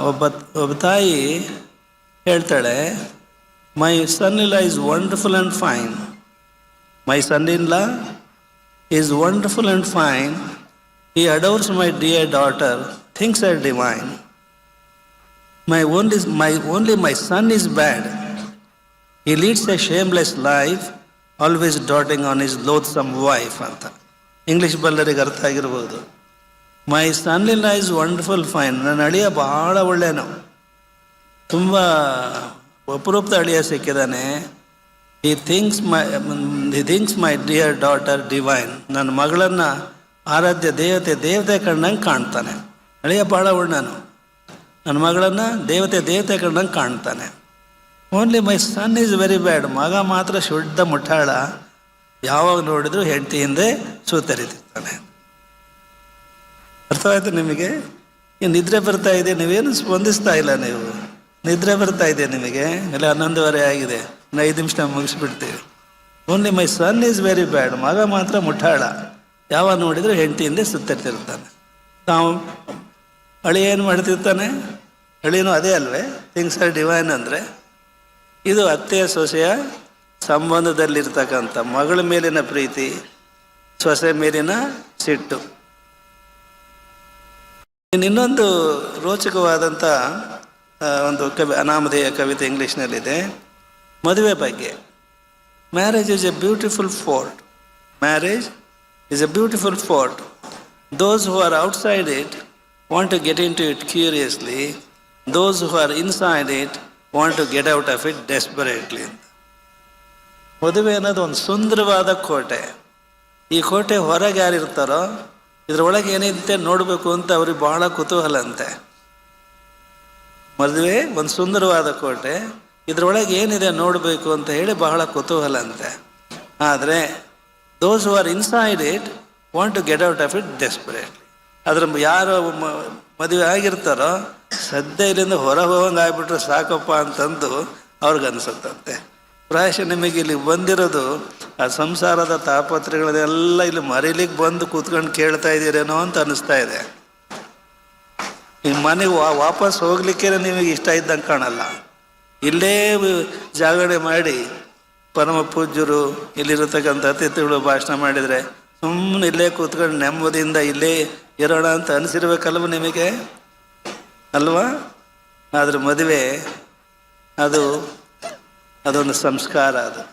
ಒಬ್ಬ ತಾಯಿ ಹೇಳ್ತಾಳೆ, my son in law is wonderful and fine, my son in law is wonderful and fine, he adores my dear daughter, things are divine, only my son is bad, he leads a shameless life, always doting on his loathsome wife ಅಂತ. English ಬಲ್ಲರಿಗೆ ಅರ್ಥ ಆಗಿರ್ಬೋದು. ಮೈ son in law is wonderful fine, ನನ್ನ ಅಳಿಯ ಭಾಳ ಒಳ್ಳೆಯನು, ತುಂಬ ಅಪರೂಪದ ಅಳಿಯ ಸಿಕ್ಕಿದ್ದಾನೆ. he thinks my dear daughter divine, ನನ್ನ ಮಗಳನ್ನು ಆರಾಧ್ಯ ದೇವತೆ ಕಂಡಂಗೆ ಕಾಣ್ತಾನೆ. ಅಳಿಯ ಭಾಳ ಒಳ್ಳೆಯನು, ನನ್ನ ಮಗಳನ್ನು ದೇವತೆ ಕಂಡಂಗೆ ಕಾಣ್ತಾನೆ. Only my son is very bad, ಮಗ ಮಾತ್ರ ಶುದ್ಧ ಮುಠಾಳ, ಯಾವಾಗ ನೋಡಿದ್ರು ಹೆಂಡತಿ ಹಿಂದೆ ಸುತ್ತರಿತಿರ್ತಾನೆ. ಅರ್ಥವಾಯ್ತು ನಿಮಗೆ? ನಿದ್ರೆ ಬರ್ತಾ ಇದೆ, ನೀವೇನು ಸ್ಪಂದಿಸ್ತಾ ಇಲ್ಲ, ನೀವು ನಿದ್ರೆ ಬರ್ತಾ ಇದೆ ನಿಮಗೆ, ಎಲ್ಲ 11:30 ಆಗಿದೆ, 5 ನಿಮಿಷ ಮುಗಿಸ್ಬಿಡ್ತೀವಿ. Only my son is very bad, ಮಗ ಮಾತ್ರ ಮುಠಾಳ, ಯಾವಾಗ ನೋಡಿದ್ರು ಹೆಂಡತಿ ಹಿಂದೆ ಸುತ್ತರಿತಿರ್ತಾನೆ. ನಾವು ಅಳಿ ಏನು ಮಾಡ್ತಿರ್ತಾನೆ, ಅಳಿನೂ ಅದೇ ಅಲ್ವೇ, ಥಿಂಗ್ಸ್ ಆರ್ ಡಿವೈನ್ ಅಂದರೆ. ಇದು ಅತ್ತೆಯ ಸೊಸೆಯ ಸಂಬಂಧದಲ್ಲಿರ್ತಕ್ಕಂಥ ಮಗಳ ಮೇಲಿನ ಪ್ರೀತಿ, ಸೊಸೆ ಮೇಲಿನ ಸಿಟ್ಟು. ಇನ್ನೊಂದು ರೋಚಕವಾದಂಥ ಒಂದು ಅನಾಮಧೇಯ ಕವಿತೆ ಇಂಗ್ಲೀಷ್ನಲ್ಲಿದೆ, ಮದುವೆ ಬಗ್ಗೆ. Marriage is A beautiful fort, marriage is a beautiful fort. Those who are outside it want to get into it curiously. Those who are inside it want to get out of it desperately. ಮದುವೆ ಅನ್ನೋದು ಒಂದು ಸುಂದರವಾದ ಕೋಟೆ. ಈ ಕೋಟೆ ಹೊರಗೆ ಯಾರಿರ್ತಾರೋ ಇದರೊಳಗೆ ಏನಿದೆ ನೋಡಬೇಕು ಅಂತ ಅವ್ರಿಗೆ ಬಹಳ ಕುತೂಹಲ ಅಂತೆ. ಮದುವೆ ಒಂದು ಸುಂದರವಾದ ಕೋಟೆ, ಇದರೊಳಗೆ ಏನಿದೆ ನೋಡಬೇಕು ಅಂತ ಹೇಳಿ ಬಹಳ ಕುತೂಹಲ ಅಂತೆ. ಆದರೆ those who are inside it want to get out of it desperately. ಅದ್ರ ಯಾರು ಮದುವೆ ಆಗಿರ್ತಾರೋ ಸದ್ಯ ಇಲ್ಲಿಂದ ಹೊರಗೆ ಹೋಗಂಗೆ ಆಗ್ಬಿಟ್ರೆ ಸಾಕಪ್ಪ ಅಂತಂದು ಅವ್ರಿಗನ್ಸುತ್ತಂತೆ. ಪ್ರಾಯಶಃ ನಿಮಗೆ ಇಲ್ಲಿ ಬಂದಿರೋದು ಆ ಸಂಸಾರದ ತಾಪತ್ರಗಳನ್ನೆಲ್ಲ ಇಲ್ಲಿ ಮರೀಲಿಕ್ಕೆ ಬಂದು ಕೂತ್ಕೊಂಡು ಕೇಳ್ತಾ ಇದ್ದೀರೇನೋ ಅಂತ ಅನ್ನಿಸ್ತಾ ಇದೆ. ನಿಮ್ಮ ಮನೆಗೆ ವಾಪಸ್ ಹೋಗ್ಲಿಕ್ಕೆ ನಿಮಗೆ ಇಷ್ಟ ಇದ್ದಂಗೆ ಕಾಣಲ್ಲ. ಇಲ್ಲೇ ಜಾಗರಣೆ ಮಾಡಿ ಪರಮ ಪೂಜ್ಯರು ಇಲ್ಲಿರತಕ್ಕಂಥ ಅತಿಥಿಗಳು ಭಾಷಣ ಮಾಡಿದರೆ ಸುಮ್ಮನೆ ಇಲ್ಲೇ ಕೂತ್ಕೊಂಡು ನೆಮ್ಮದಿಯಿಂದ ಇಲ್ಲೇ ಇರೋಣ ಅಂತ ಅನಿಸಿರ್ಬೇಕಲ್ವ ನಿಮಗೆ, ಅಲ್ವಾ? ಆದರೆ ಮದುವೆ ಅದೊಂದು ಸಂಸ್ಕಾರ. ಅದು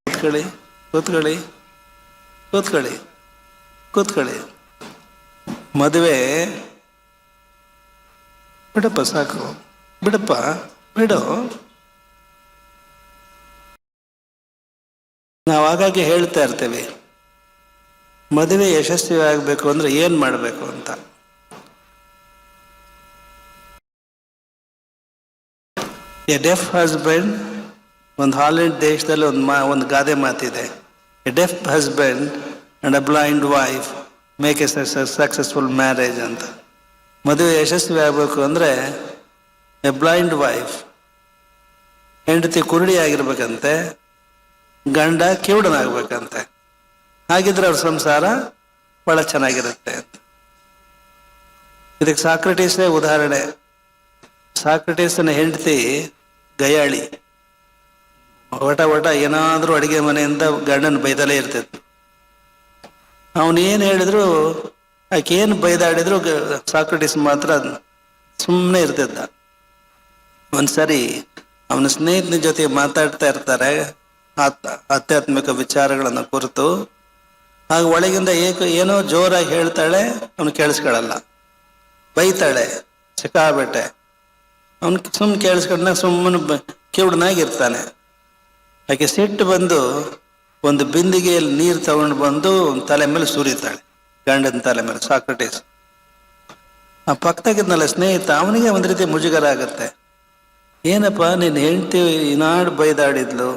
ಕೂತ್ಕೊಳ್ಳಿ ಕೂತ್ಕೊಳ್ಳಿ ಕೂತ್ಕೊಳ್ಳಿ ಕೂತ್ಕೊಳ್ಳಿ. ಮದುವೆ ಬಿಡಪ್ಪ, ಸಾಕು ಬಿಡಪ್ಪ, ಬಿಡು. ನಾವು ಹಾಗಾಗಿ ಹೇಳ್ತಾ ಇರ್ತೇವೆ, ಮದುವೆ ಯಶಸ್ವಿ ಆಗಬೇಕು ಅಂದರೆ ಏನು ಮಾಡಬೇಕು ಅಂತ. ಎ ಡೆಫ್ ಹಸ್ಬೆಂಡ್, ಒಂದು ಹಾಲೆಂಡ್ ದೇಶದಲ್ಲಿ ಒಂದು ಗಾದೆ ಮಾತಿದೆ, A deaf husband and a blind wife make A successful marriage ಅಂತ. ಮದುವೆ ಯಶಸ್ವಿ ಆಗಬೇಕು ಅಂದರೆ ಎ ಬ್ಲೈಂಡ್ ವೈಫ್, ಹೆಂಡತಿ ಕುರುಡಿ ಆಗಿರ್ಬೇಕಂತೆ, ಗಂಡ ಕಿವುಡನಾಗಬೇಕಂತೆ. ಹಾಗಿದ್ರೆ ಅವ್ರ ಸಂಸಾರ ಭಾಳ ಚೆನ್ನಾಗಿರುತ್ತೆ ಅಂತ. ಇದಕ್ಕೆ ಸಾಕ್ರೆಟೀಸೇ ಉದಾಹರಣೆ. ಸಾಕ್ರೆಟೀಸನ ಹೆಂಡತಿ ಗಯಾಳಿ, ಒಟ ಏನಾದರೂ ಅಡುಗೆ ಮನೆಯಿಂದ ಗಂಡನ ಬೈದಲೇ ಇರ್ತಿತ್ತು. ಅವನೇನು ಹೇಳಿದ್ರು, ಆಕೆ ಏನು ಬೈದಾಡಿದ್ರು ಸಾಕ್ರೆಟೀಸ್ ಮಾತ್ರ ಸುಮ್ಮನೆ ಇರ್ತಿದ್ದ. ಒಂದ್ಸರಿ ಅವನ ಸ್ನೇಹಿತನ ಜೊತೆ ಮಾತಾಡ್ತಾ ಇರ್ತಾರೆ ಆಧ್ಯಾತ್ಮಿಕ ವಿಚಾರಗಳನ್ನು ಕುರಿತು. ಆಗ ಒಳಗಿಂದ ಏನೋ ಜೋರಾಗಿ ಹೇಳ್ತಾಳೆ, ಅವನು ಕೇಳಿಸ್ಕೊಳ್ಳಲ್ಲ, ಬೈತಾಳೆ ಸಿಕ್ಕಾಬಟ್ಟೆ. ಅವನು ಸುಮ್ಮನೆ ಕೇಳಿಸ್ಕೊಂಡ ಸುಮ್ಮನೆ ಕಿವುಡನಾಗಿರ್ತಾನೆ. ಆಕೆ ಸಿಟ್ಟು ಬಂದು ಒಂದು ಬಿಂದಿಗೆಯಲ್ಲಿ ನೀರು ತಗೊಂಡು ಬಂದು ತಲೆ ಮೇಲೆ ಸುರಿತಾಳೆ, ಗಂಡನ ತಲೆ ಮೇಲೆ. ಸಾಕ್ರೆಟೀಸ್ ಆ ಪಕ್ಕದಾಗಿದ್ನಲ್ಲ ಸ್ನೇಹಿತ, ಅವನಿಗೆ ಒಂದು ರೀತಿ ಮುಜುಗರ ಆಗುತ್ತೆ. ಏನಪ್ಪ ನಿನ್ನ ಹೆಂಡತಿ ಈನಾಡು ಬೈದಾಡಿದ್ಲು,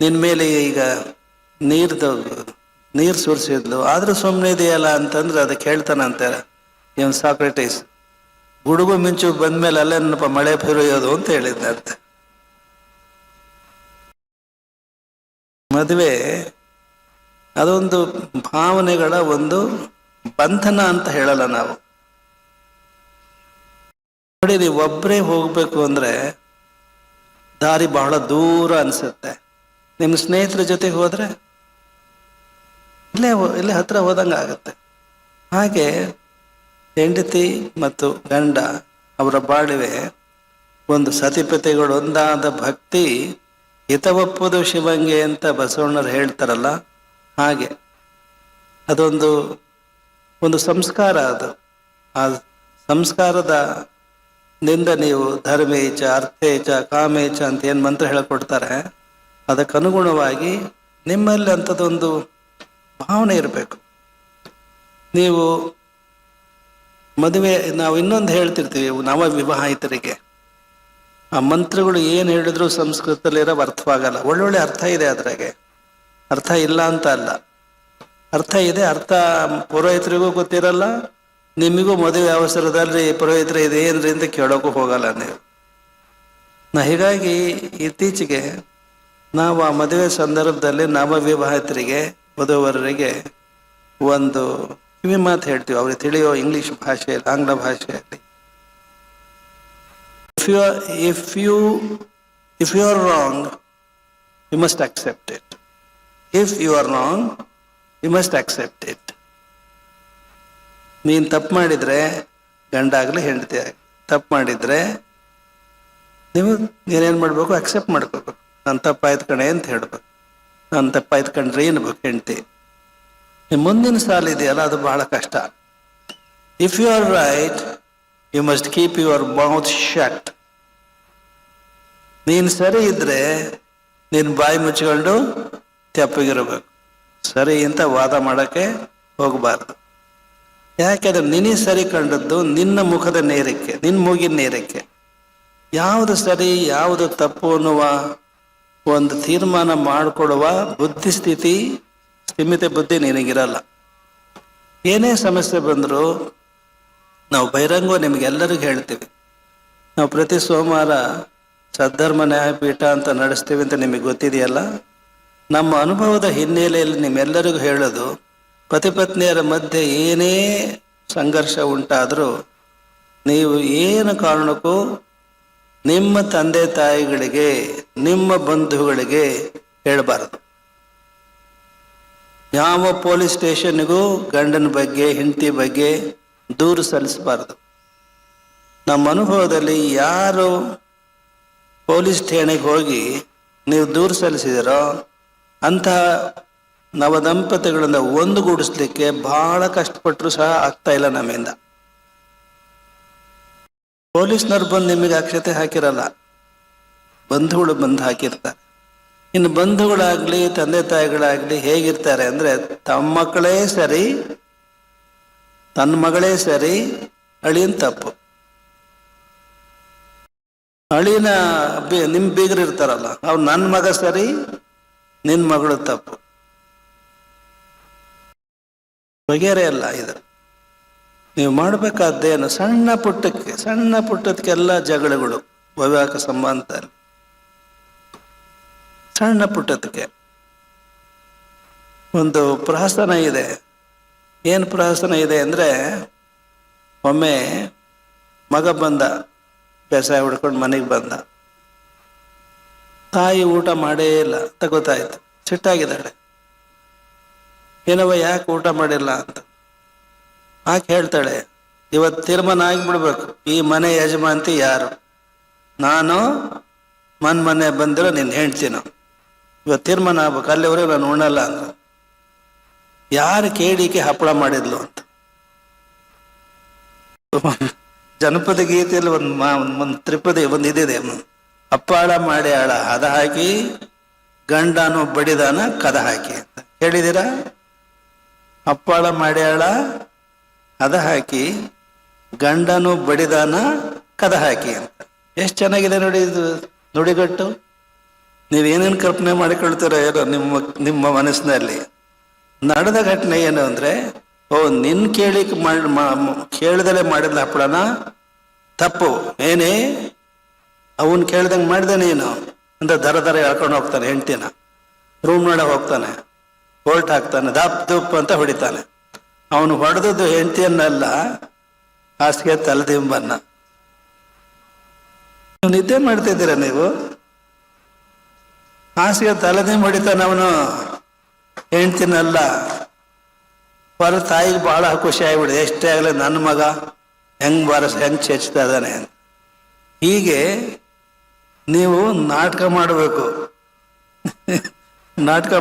ನಿನ್ನ ಮೇಲೆ ಈಗ ನೀರು ಸುರಿಸಿದ್ಲು, ಆದರೂ ಸುಮ್ಮನೆ ಇದೆಯಲ್ಲ ಅಂತಂದ್ರೆ ಅದಕ್ಕೆ ಹೇಳ್ತಾನಂತೆ ಇವನು ಸಾಕ್ರೆಟೀಸ್, ಗುಡುಗು ಮಿಂಚು ಬಂದ್ಮೇಲೆ ಅಲ್ಲೇನಪ್ಪ ಮಳೆ ಸುರಿಯೋದು ಅಂತ ಹೇಳಿದ್ದಂತೆ. ಮದುವೆ ಅದೊಂದು ಭಾವನೆಗಳ ಒಂದು ಬಂಧನ ಅಂತ ಹೇಳಲ್ಲ ನಾವು. ನೋಡಿ, ನೀವು ಒಬ್ಬರೇ ಹೋಗ್ಬೇಕು ಅಂದ್ರೆ ದಾರಿ ಬಹಳ ದೂರ ಅನ್ಸುತ್ತೆ. ನಿಮ್ಮ ಸ್ನೇಹಿತರ ಜೊತೆಗೆ ಹೋದ್ರೆ ಇಲ್ಲೇ ಹತ್ರ ಹೋದಂಗೆ ಆಗುತ್ತೆ. ಹಾಗೆ ಹೆಂಡತಿ ಮತ್ತು ಗಂಡ ಅವರ ಬಾಳಿವೆ ಒಂದು ಸತಿಪತಿಗಳು ಒಂದಾದ ಭಕ್ತಿ ಹಿತವಪ್ಪುದು ಶಿವಂಗೆ ಅಂತ ಬಸವಣ್ಣರು ಹೇಳ್ತಾರಲ್ಲ, ಹಾಗೆ ಒಂದು ಸಂಸ್ಕಾರ. ಅದು ಆ ಸಂಸ್ಕಾರದ ನಿಂದ ನೀವು ಧರ್ಮೇಚ ಅರ್ಥೇಚ ಕಾಮೇಚ ಅಂತ ಏನು ಮಂತ್ರ ಹೇಳಿಕೊಡ್ತಾರೆ, ಅದಕ್ಕನುಗುಣವಾಗಿ ನಿಮ್ಮಲ್ಲಿ ಅಂಥದ್ದೊಂದು ಭಾವನೆ ಇರಬೇಕು. ನೀವು ಮದುವೆ, ನಾವು ಇನ್ನೊಂದು ಹೇಳ್ತಿರ್ತೀವಿ ನವ ವಿವಾಹಿತರಿಗೆ, ಆ ಮಂತ್ರಗಳು ಏನು ಹೇಳಿದ್ರು ಸಂಸ್ಕೃತದಲ್ಲಿರೋ ಅರ್ಥವಾಗಲ್ಲ. ಒಳ್ಳೊಳ್ಳೆ ಅರ್ಥ ಇದೆ ಅದ್ರಾಗೆ, ಅರ್ಥ ಇಲ್ಲ ಅಂತ ಅಲ್ಲ, ಅರ್ಥ ಇದೆ. ಅರ್ಥ ಪುರೋಹಿತರಿಗೂ ಗೊತ್ತಿರಲ್ಲ, ನಿಮಗೂ ಮದುವೆ ಅವಸರದಲ್ಲಿ ಪುರೋಹಿತರು ಇದೆ ಏನ್ರಿ ಅಂತ ಕೇಳೋಕ್ಕೂ ಹೋಗಲ್ಲ ನೀವು. ಹೀಗಾಗಿ ಇತ್ತೀಚೆಗೆ ನಾವು ಆ ಮದುವೆ ಸಂದರ್ಭದಲ್ಲಿ ನವ ವಿವಾಹಿತರಿಗೆ, ವಧುವರರಿಗೆ ಒಂದು ಕಿವಿ ಮಾತು ಹೇಳ್ತೀವಿ, ಅವ್ರಿಗೆ ತಿಳಿಯೋ ಇಂಗ್ಲಿಷ್ ಭಾಷೆಯಲ್ಲಿ, ಆಂಗ್ಲ ಭಾಷೆಯಲ್ಲಿ. If you are wrong, you must accept it. If you are wrong, you must accept it. ನೀನು ತಪ್ಪು ಮಾಡಿದರೆ, ಗಂಡ ಆಗಲಿ ಹೆಂಡತಿ ಆಗಲಿ ತಪ್ಪು ಮಾಡಿದರೆ ನೀನೇನು ಮಾಡಬೇಕು, ಅಕ್ಸೆಪ್ಟ್ ಮಾಡ್ಕೋಬೇಕು. ನಾನು ತಪ್ಪಾಯ್ತು ಕಣೆ ಅಂತ ಹೇಳ್ಬೇಕು. ನಾನು ತಪ್ಪಾಯ್ತು ಕಂಡ್ರೆ ಏನ್ಬೇಕು ಹೆಂಡತಿ. ಮುಂದಿನ ಸಾಲ ಇದೆಯಲ್ಲ, ಅದು ಬಹಳ ಕಷ್ಟ. If you are right, you must keep your mouth shut. ನೀನು ಸರಿ ಇದ್ರೆ ನೀನು ಬಾಯಿ ಮುಚ್ಕೊಂಡು ತೆಪ್ಪಗಿರಬೇಕು. ಸರಿ ಅಂತ ವಾದ ಮಾಡೋಕ್ಕೆ ಹೋಗಬಾರ್ದು. ಯಾಕೆಂದ್ರೆ ನಿನಗೆ ಸರಿ ಕಂಡದ್ದು ನಿನ್ನ ಮುಖದ ನೇರಕ್ಕೆ, ನಿನ್ನ ಮೂಗಿನ ನೇರಕ್ಕೆ. ಯಾವುದು ಸರಿ ಯಾವುದು ತಪ್ಪು ಅನ್ನುವ ಒಂದು ತೀರ್ಮಾನ ಮಾಡಿಕೊಡುವ ಬುದ್ಧಿಸ್ಥಿತಿ, ಸ್ಥಿಮಿತ ಬುದ್ಧಿ ನಿನಗಿರಲ್ಲ. ಏನೇ ಸಮಸ್ಯೆ ಬಂದರೂ ನಾವು ಬಹಿರಂಗ ನಿಮಗೆಲ್ಲರಿಗೂ ಹೇಳ್ತೀವಿ. ನಾವು ಪ್ರತಿ ಸೋಮವಾರ ಸದ್ಧರ್ಮ ನ್ಯಾಯಪೀಠ ಅಂತ ನಡೆಸ್ತೀವಿ ಅಂತ ನಿಮಗೆ ಗೊತ್ತಿದೆಯಲ್ಲ. ನಮ್ಮ ಅನುಭವದ ಹಿನ್ನೆಲೆಯಲ್ಲಿ ನಿಮ್ಮೆಲ್ಲರಿಗೂ ಹೇಳೋದು, ಪತಿ ಪತ್ನಿಯರ ಮಧ್ಯೆ ಏನೇ ಸಂಘರ್ಷ ಉಂಟಾದರೂ ನೀವು ಏನು ಕಾರಣಕ್ಕೂ ನಿಮ್ಮ ತಂದೆ ತಾಯಿಗಳಿಗೆ, ನಿಮ್ಮ ಬಂಧುಗಳಿಗೆ ಹೇಳಬಾರದು. ಯಾವ ಪೊಲೀಸ್ ಸ್ಟೇಷನ್ನಿಗೂ ಗಂಡನ ಬಗ್ಗೆ, ಹೆಂಡತಿ ಬಗ್ಗೆ ದೂರು ಸಲ್ಲಿಸಬಾರದು. ನಮ್ಮ ಅನುಭವದಲ್ಲಿ ಯಾರು ಪೊಲೀಸ್ ಠಾಣೆಗೆ ಹೋಗಿ ನೀವು ದೂರು ಸಲ್ಲಿಸಿದಿರೋ ಅಂತಹ ನವದಂಪತಿಗಳಿಂದ ಒಂದುಗೂಡಿಸ್ಲಿಕ್ಕೆ ಬಹಳ ಕಷ್ಟಪಟ್ಟರು ಸಹ ಆಗ್ತಾ ಇಲ್ಲ ನಮ್ಮಿಂದ. ಪೊಲೀಸ್ನವ್ರು ಬಂದು ನಿಮಗೆ ಅಕ್ಷತೆ ಹಾಕಿರಲ್ಲ, ಬಂಧುಗಳು ಬಂದು ಹಾಕಿರ್ತಾರೆ. ಇನ್ನು ಬಂಧುಗಳಾಗ್ಲಿ ತಂದೆ ತಾಯಿಗಳಾಗ್ಲಿ ಹೇಗಿರ್ತಾರೆ ಅಂದರೆ, ತಮ್ಮ ಮಕ್ಕಳೇ ಸರಿ, ತನ್ನ ಮಗಳೇ ಸರಿ, ಅಳಿಯನ್ ತಪ್ಪು. ಅಳಿನ ನಿಮ್ಮ ಬೀಗರು ಇರ್ತಾರಲ್ಲ, ಅವ್ರು ನನ್ನ ಮಗ ಸರಿ, ನಿನ್ನ ಮಗಳು ತಪ್ಪು. ಬಗೆರೆ ಅಲ್ಲ ಇದು. ನೀವು ಮಾಡಬೇಕಾದ್ದೇನು, ಸಣ್ಣ ಪುಟ್ಟದಕ್ಕೆಲ್ಲ ಜಗಳಗಳು ವೈವಾಹಿಕ ಸಂಬಂಧದಲ್ಲಿ. ಸಣ್ಣ ಪುಟ್ಟದಕ್ಕೆ ಒಂದು ಪ್ರಹಸನ ಇದೆ. ಏನು ಪ್ರಹಸನ ಇದೆ ಅಂದರೆ, ಒಮ್ಮೆ ಮಗ ಬಂದ, ಬೇಸಾಯ ಹುಡ್ಕೊಂಡು ಮನೆಗೆ ಬಂದ. ತಾಯಿ ಊಟ ಮಾಡೇ ಇಲ್ಲ ಅಂತ ಗೊತ್ತಾಯ್ತು. ಸಿಟ್ಟಾಗಿದ್ದಾಳೆ. ಏನವ ಯಾಕೆ ಊಟ ಮಾಡಿಲ್ಲ ಅಂತ. ಆಕೆ ಹೇಳ್ತಾಳೆ, ಇವತ್ತು ತೀರ್ಮಾನ ಆಗಿಬಿಡ್ಬೇಕು, ಈ ಮನೆ ಯಜಮಾಂತಿ ಯಾರು, ನಾನು ಮನೆ ಬಂದಿರೋ ನಿನ್ನ ಹೆಂಡ್ತೀನೋ, ಇವತ್ತು ತೀರ್ಮಾನ ಆಗ್ಬೇಕು, ಅಲ್ಲಿವರೆಗೂ ನಾನು ಉಣ್ಣಲ್ಲ ಅಂದ್ರು. ಯಾರು ಕೇಳಿಕೆ ಹಪ್ಪಳ ಮಾಡಿದ್ಲು ಅಂತ. ಜನಪದ ಗೀತೆಯಲ್ಲಿ ಒಂದು ತ್ರಿಪದಿ ಒಂದು ಇದಿದೆ, ಅಪ್ಪಾಳ ಮಾಡಿ ಆಳ ಹದ ಹಾಕಿ ಗಂಡನು ಬಡಿದಾನ ಕದ ಹಾಕಿ ಅಂತ ಹೇಳಿದ್ದೀರಾ? ಅಪ್ಪಾಳ ಮಾಡಿ ಆಳ ಹದ ಹಾಕಿ ಗಂಡನು ಬಡಿದಾನ ಕದ ಹಾಕಿ ಅಂತ. ಎಷ್ಟು ಚೆನ್ನಾಗಿದೆ ನೋಡಿ ಇದು ನುಡಿಗಟ್ಟು. ನೀವೇನೇನು ಕಲ್ಪನೆ ಮಾಡಿಕೊಳ್ತೀರೋ ಏನೋ ನಿಮ್ಮ ಮನಸ್ಸಿನಲ್ಲಿ. ನಡೆದ ಘಟನೆ ಏನು ಅಂದರೆ, ನಿನ್ನ ಕೇಳಿದಲೇ ಮಾಡಿದ್ಲ ಹಪ್ಪಳನ ತಪ್ಪು, ಏನೇ ಅವನ್ ಕೇಳ್ದಂಗೆ ಮಾಡಿದೆ ನೀನು ಅಂತ ದರ ಹೇಳ್ಕೊಂಡು ಹೋಗ್ತಾನೆ. ಹೆಂಡ್ತಿನ ರೂಮ್ ನೋಡ ಹೋಗ್ತಾನೆ, ಬೋಲ್ಟ್ ಹಾಕ್ತಾನೆ, ದಪ್ ಅಂತ ಹೊಡಿತಾನೆ. ಅವನು ಹೊಡೆದದ್ದು ಹೆಂಡ್ತಿಯನ್ನೆಲ್ಲ, ಹಾಸಿಗೆ ತಲೆದಿಂಬನ್ನ. ನೀವು ನಿದ್ದೆ ಮಾಡ್ತಿದ್ದೀರ ನೀವು? ಹಾಸಿಗೆ ತಲೆದಿಂಬ ಹೊಡಿತಾನೆ ಅವನು, ಹೆಂಡ್ತಿನಲ್ಲ. ಹೊರ ತಾಯಿಗೆ ಭಾಳ ಖುಷಿ ಆಗಿಬಿಡಿದೆ, ಎಷ್ಟೇ ಆಗಲಿ ನನ್ನ ಮಗ ಹೆಂಗೆ ಚೆಚ್ತಾ ಇದ್ದಾನೆ ಅಂತ. ಹೀಗೆ ನೀವು ನಾಟಕ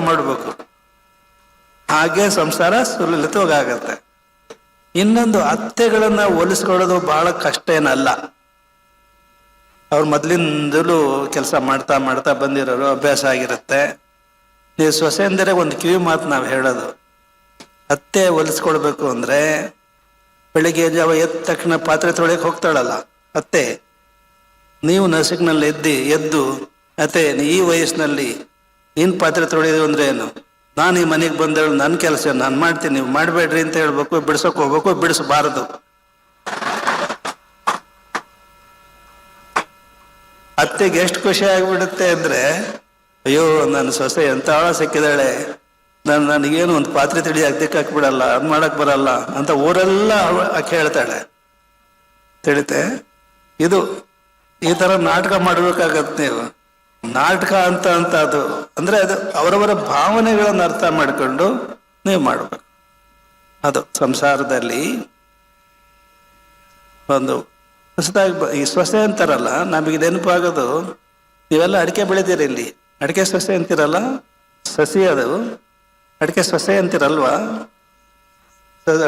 ಮಾಡಬೇಕು ಹಾಗೆ ಸಂಸಾರ ಸುಲಲಿತವಾಗತ್ತೆ. ಇನ್ನೊಂದು, ಅತ್ತೆಗಳನ್ನ ಹೋಲಿಸ್ಕೊಳ್ಳೋದು ಬಹಳ ಕಷ್ಟ ಏನಲ್ಲ. ಅವ್ರು ಮೊದಲಿಂದಲೂ ಕೆಲಸ ಮಾಡ್ತಾ ಬಂದಿರೋರು, ಅಭ್ಯಾಸ ಆಗಿರುತ್ತೆ. ನೀವು ಸೊಸೆಂದರೆ ಒಂದು ಕಿವಿ ಮಾತು ನಾವು ಹೇಳೋದು, ಅತ್ತೆ ಹೋಲಿಸ್ಕೊಳ್ಬೇಕು ಅಂದರೆ, ಬೆಳಿಗ್ಗೆ ಜಾವ ಎದ್ದ ತಕ್ಷಣ ಪಾತ್ರೆ ತೊಳೆಯಕ್ಕೆ ಹೋಗ್ತಾಳಲ್ಲ ಅತ್ತೆ, ನೀವು ನಸಿಕ್ನಲ್ಲಿ ಎದ್ದು ಅತ್ತೆ ಈ ವಯಸ್ಸಿನಲ್ಲಿ ನೀನು ಪಾತ್ರೆ ತೊಳೆಯೋದು ಅಂದ್ರೆ ಏನು, ನಾನು ಈ ಮನೆಗೆ ಬಂದೇಳು, ನನ್ನ ಕೆಲಸ ನಾನು ಮಾಡ್ತೀನಿ, ನೀವು ಮಾಡಬೇಡ್ರಿ ಅಂತ ಹೇಳ್ಬೇಕು. ಬಿಡ್ಸೋಕೆ ಹೋಗ್ಬೇಕು, ಬಿಡಿಸಬಾರದು. ಅತ್ತೆಗೆ ಎಷ್ಟು ಖುಷಿ ಆಗಿಬಿಡುತ್ತೆ ಅಂದರೆ, ಅಯ್ಯೋ ನನ್ನ ಸೊಸೆ ಎಂತ ಸಿಕ್ಕಿದಾಳೆ, ನನಗೇನು ಒಂದು ಪಾತ್ರೆ ತಿಳಿ ಹಾಕ್ಬಿಡಲ್ಲ, ಅದು ಮಾಡಕ್ ಬರಲ್ಲ ಅಂತ ಊರೆಲ್ಲ ಆಕೆ ಹೇಳ್ತಾಳೆ. ತಿಳಿತೆ? ಇದು ಈ ಥರ ನಾಟಕ ಮಾಡಬೇಕಾಗತ್ತೆ ನೀವು. ನಾಟಕ ಅಂತ ಅದು ಅಂದರೆ, ಅದು ಅವರವರ ಭಾವನೆಗಳನ್ನು ಅರ್ಥ ಮಾಡಿಕೊಂಡು ನೀವು ಮಾಡಬೇಕು. ಅದು ಸಂಸಾರದಲ್ಲಿ ಒಂದು ಹೊಸದಾಗಿ ಈ ಸೊಸೆ ಅಂತಾರಲ್ಲ, ನಮಗೆ ನೆನಪಾಗೋದು, ನೀವೆಲ್ಲ ಅಡಿಕೆ ಬೆಳಿತೀರಿ, ಇಲ್ಲಿ ಅಡಿಕೆ ಸೊಸೆ ಅಂತಿರಲ್ಲ, ಸಸಿ ಅದು ಅಡಿಕೆ ಸೊಸೆ ಅಂತಿರಲ್ವಾ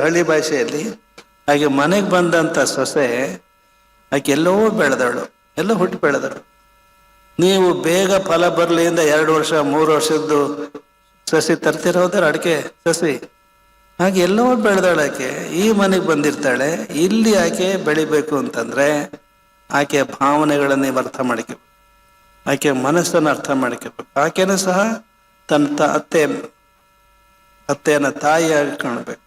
ಹಳ್ಳಿ ಭಾಷೆಯಲ್ಲಿ. ಹಾಗೆ ಮನೆಗೆ ಬಂದಂಥ ಸೊಸೆ ಆಕೆ ಎಲ್ಲೋ ಬೆಳೆದವಳು, ಎಲ್ಲೋ ಹುಟ್ಟಿ ಬೆಳೆದವಳು. ನೀವು ಬೇಗ ಫಲ ಬರಲಿ ಇಂದ 2 ವರ್ಷ 3 ವರ್ಷದ್ದು ಸಸಿ ತರ್ತಿರೋದ್ರೆ ಅಡಿಕೆ ಸಸಿ, ಹಾಗೆ ಎಲ್ಲೋ ಬೆಳೆದವಳು ಆಕೆ. ಈ ಮನೆಗೆ ಬಂದಿರ್ತಾಳೆ, ಇಲ್ಲಿ ಆಕೆ ಬೆಳಿಬೇಕು ಅಂತಂದ್ರೆ ಆಕೆ ಭಾವನೆಗಳನ್ನ ನೀವು ಅರ್ಥ ಮಾಡ್ಕೋಬೇಕು, ಆಕೆ ಮನಸ್ಸನ್ನು ಅರ್ಥ ಮಾಡ್ಕೋಬೇಕು. ಆಕೆನೂ ಸಹ ತನ್ನ ಅತ್ತೆಯನ್ನ ತಾಯಿಯಾಗಿ ಕಾಣಬೇಕು,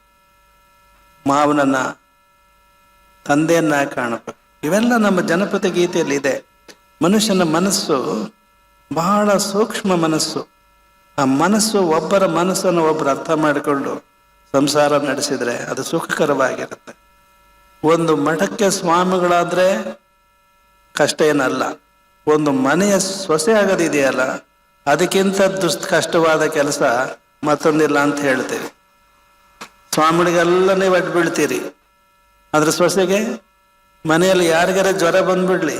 ಮಾವನನ್ನ ತಂದೆಯನ್ನ ಕಾಣಬೇಕು. ಇವೆಲ್ಲ ನಮ್ಮ ಜನಪದ ಗೀತೆಯಲ್ಲಿ ಇದೆ. ಮನುಷ್ಯನ ಮನಸ್ಸು ಬಹಳ ಸೂಕ್ಷ್ಮ ಮನಸ್ಸು. ಆ ಮನಸ್ಸು, ಒಬ್ಬರ ಮನಸ್ಸನ್ನು ಒಬ್ಬರು ಅರ್ಥ ಮಾಡಿಕೊಂಡು ಸಂಸಾರ ನಡೆಸಿದರೆ ಅದು ಸುಖಕರವಾಗಿರುತ್ತೆ. ಒಂದು ಮಠಕ್ಕೆ ಸ್ವಾಮಿಗಳಾದರೆ ಕಷ್ಟ ಏನಲ್ಲ. ಒಂದು ಮನೆಯ ಸೊಸೆ ಆಗೋದಿದೆಯಲ್ಲ, ಅದಕ್ಕಿಂತ ಕಷ್ಟವಾದ ಕೆಲಸ ಮತ್ತೊಂದಿಲ್ಲ ಅಂತ ಹೇಳ್ತೀವಿ. ಸ್ವಾಮಿಗಳಿಗೆಲ್ಲ ನೀವು ಅಡ್ಡು ಬೀಳ್ತೀರಿ, ಅದ್ರ ಸೊಸೆಗೆ ಮನೆಯಲ್ಲಿ ಯಾರಿಗಾರ ಜ್ವರ ಬಂದ್ಬಿಡ್ಲಿ,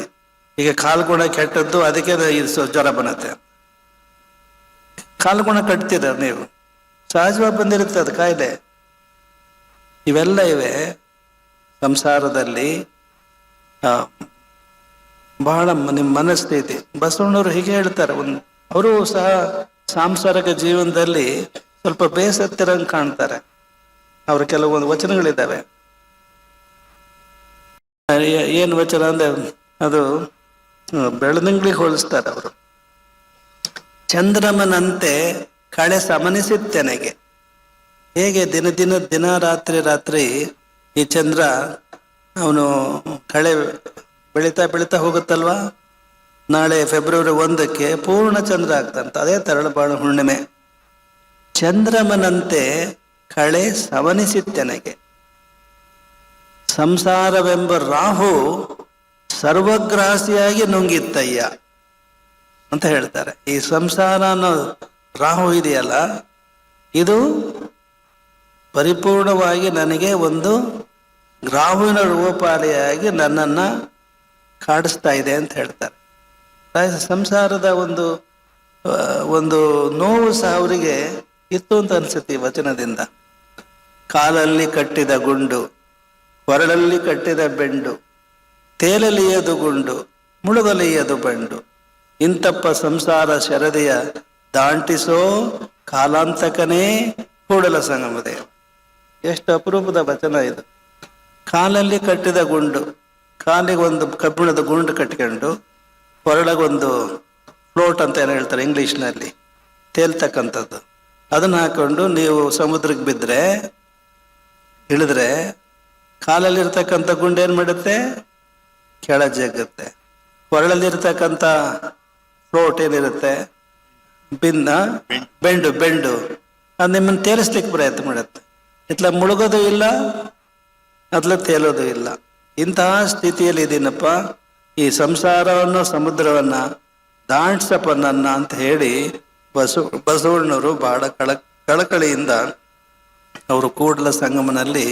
ಈಗ ಕಾಲ್ಗುಣ ಕೆಟ್ಟದ್ದು, ಅದಕ್ಕೆ ಜ್ವರ ಬರುತ್ತೆ. ಕಾಲ್ಗುಣ ಕಟ್ತೀರ ನೀವು, ಸಹಜವಾಗಿ ಬಂದಿರುತ್ತೆ ಅದು ಕಾಯಿಲೆ. ಇವೆಲ್ಲ ಇವೆ ಸಂಸಾರದಲ್ಲಿ. ಬಹಳ ನಿಮ್ಮ ಮನಸ್ಥಿತಿ. ಬಸವಣ್ಣವರು ಹೀಗೆ ಹೇಳ್ತಾರೆ. ಅವರು ಸಹ ಸಾಂಸಾರಿಕ ಜೀವನದಲ್ಲಿ ಸ್ವಲ್ಪ ಬೇಸತ್ತಿರಂಗೆ ಕಾಣ್ತಾರೆ. ಅವ್ರ ಕೆಲವೊಂದು ವಚನಗಳಿದ್ದಾವೆ. ಏನು ವಚನ ಅಂದ್ರೆ ಅದು ಬೆಳದಿಂಗಳಿಗೆ ಹೋಲಿಸ್ತಾರೆ ಅವರು. ಚಂದ್ರಮನಂತೆ ಕಳೆ ಸಮನಿಸಿತ್ತೆನೆಗೆ. ಹೇಗೆ ದಿನ ರಾತ್ರಿ ಈ ಚಂದ್ರ ಅವನು ಕಳೆ ಬೆಳೀತಾ ಹೋಗುತ್ತಲ್ವಾ, ನಾಳೆ ಫೆಬ್ರವರಿ 1ಕ್ಕೆ ಪೂರ್ಣ ಚಂದ್ರ ಆಗ್ತಂತ. ಅದೇ ತರಳಬಾಳು ಹುಣ್ಣಿಮೆ. ಚಂದ್ರಮನಂತೆ ಕಳೆ ಸಮನಿಸಿತ್ತೆನೆಗೆ. ಸಂಸಾರವೆಂಬ ರಾಹು ಸರ್ವಗ್ರಾಸಿಯಾಗಿ ನುಂಗಿತ್ತಯ್ಯ ಅಂತ ಹೇಳ್ತಾರೆ. ಈ ಸಂಸಾರ ಅನ್ನೋ ರಾಹು ಇದೆಯಲ್ಲ, ಇದು ಪರಿಪೂರ್ಣವಾಗಿ ನನಗೆ ಒಂದು ರಾಹುವಿನ ರೂಪಾಲಿಯಾಗಿ ನನ್ನನ್ನು ಕಾಡಿಸ್ತಾ ಇದೆ ಅಂತ ಹೇಳ್ತಾರೆ. ಸಂಸಾರದ ಒಂದು ನೋವು ಸಹ ಅವರಿಗೆ ಇತ್ತು ಅಂತ ಅನ್ಸುತ್ತೆ ಈ ವಚನದಿಂದ. ಕಾಲಲ್ಲಿ ಕಟ್ಟಿದ ಗುಂಡು, ಕೊರಳಲ್ಲಿ ಕಟ್ಟಿದ ಬೆಂಡು, ತೇಲಲಿಯದು ಗುಂಡು, ಮುಳುಗಲಿಯದು ಬಂಡು, ಇಂತಪ್ಪ ಸಂಸಾರ ಶರದಿಯ ದಾಂಟಿಸೋ ಕಾಲಾಂತಕನೇ ಕೂಡಲ ಸಂಗಮದೇವ. ಎಷ್ಟು ಅಪರೂಪದ ವಚನ ಇದು. ಕಾಲಲ್ಲಿ ಕಟ್ಟಿದ ಗುಂಡು, ಕಾಲಿಗೆ ಒಂದು ಕಬ್ಬಿಣದ ಗುಂಡು ಕಟ್ಕೊಂಡು, ಕೊರಳಗೊಂದು ಫ್ಲೋಟ್ ಅಂತ ಏನು ಹೇಳ್ತಾರೆ ಇಂಗ್ಲೀಷ್ನಲ್ಲಿ, ತೇಲ್ತಕ್ಕಂಥದ್ದು, ಅದನ್ನು ಹಾಕೊಂಡು ನೀವು ಸಮುದ್ರಕ್ಕೆ ಬಿದ್ದರೆ ಇಳಿದ್ರೆ ಕಾಲಲ್ಲಿರ್ತಕ್ಕಂಥ ಗುಂಡು ಏನು ಮಾಡುತ್ತೆ? ಕೆಳ ಜಗ್ಗುತ್ತೆ. ಕೊರಳಲ್ಲಿರ್ತಕ್ಕಂಥ ಫ್ಲೋಟ್ ಏನಿರುತ್ತೆ, ಬೆಂಡು ಅದು ನಿಮ್ಮನ್ನು ತೇಲಿಸ್ಲಿಕ್ಕೆ ಪ್ರಯತ್ನ ಮಾಡುತ್ತೆ. ಇತ್ಲ ಮುಳುಗೋದು ಇಲ್ಲ, ಅತ್ಲ ತೇಲೋದು ಇಲ್ಲ. ಇಂತಹ ಸ್ಥಿತಿಯಲ್ಲಿ ಇದೀನಪ್ಪ, ಈ ಸಂಸಾರವನ್ನು ಸಮುದ್ರವನ್ನ ದಾಟ್ಸಪ್ಪ ನನ್ನ ಅಂತ ಹೇಳಿ ಬಸವಣ್ಣವರು ಬಹಳ ಕಳಕಳಿಯಿಂದ ಅವರು ಕೂಡಲ ಸಂಗಮನಲ್ಲಿ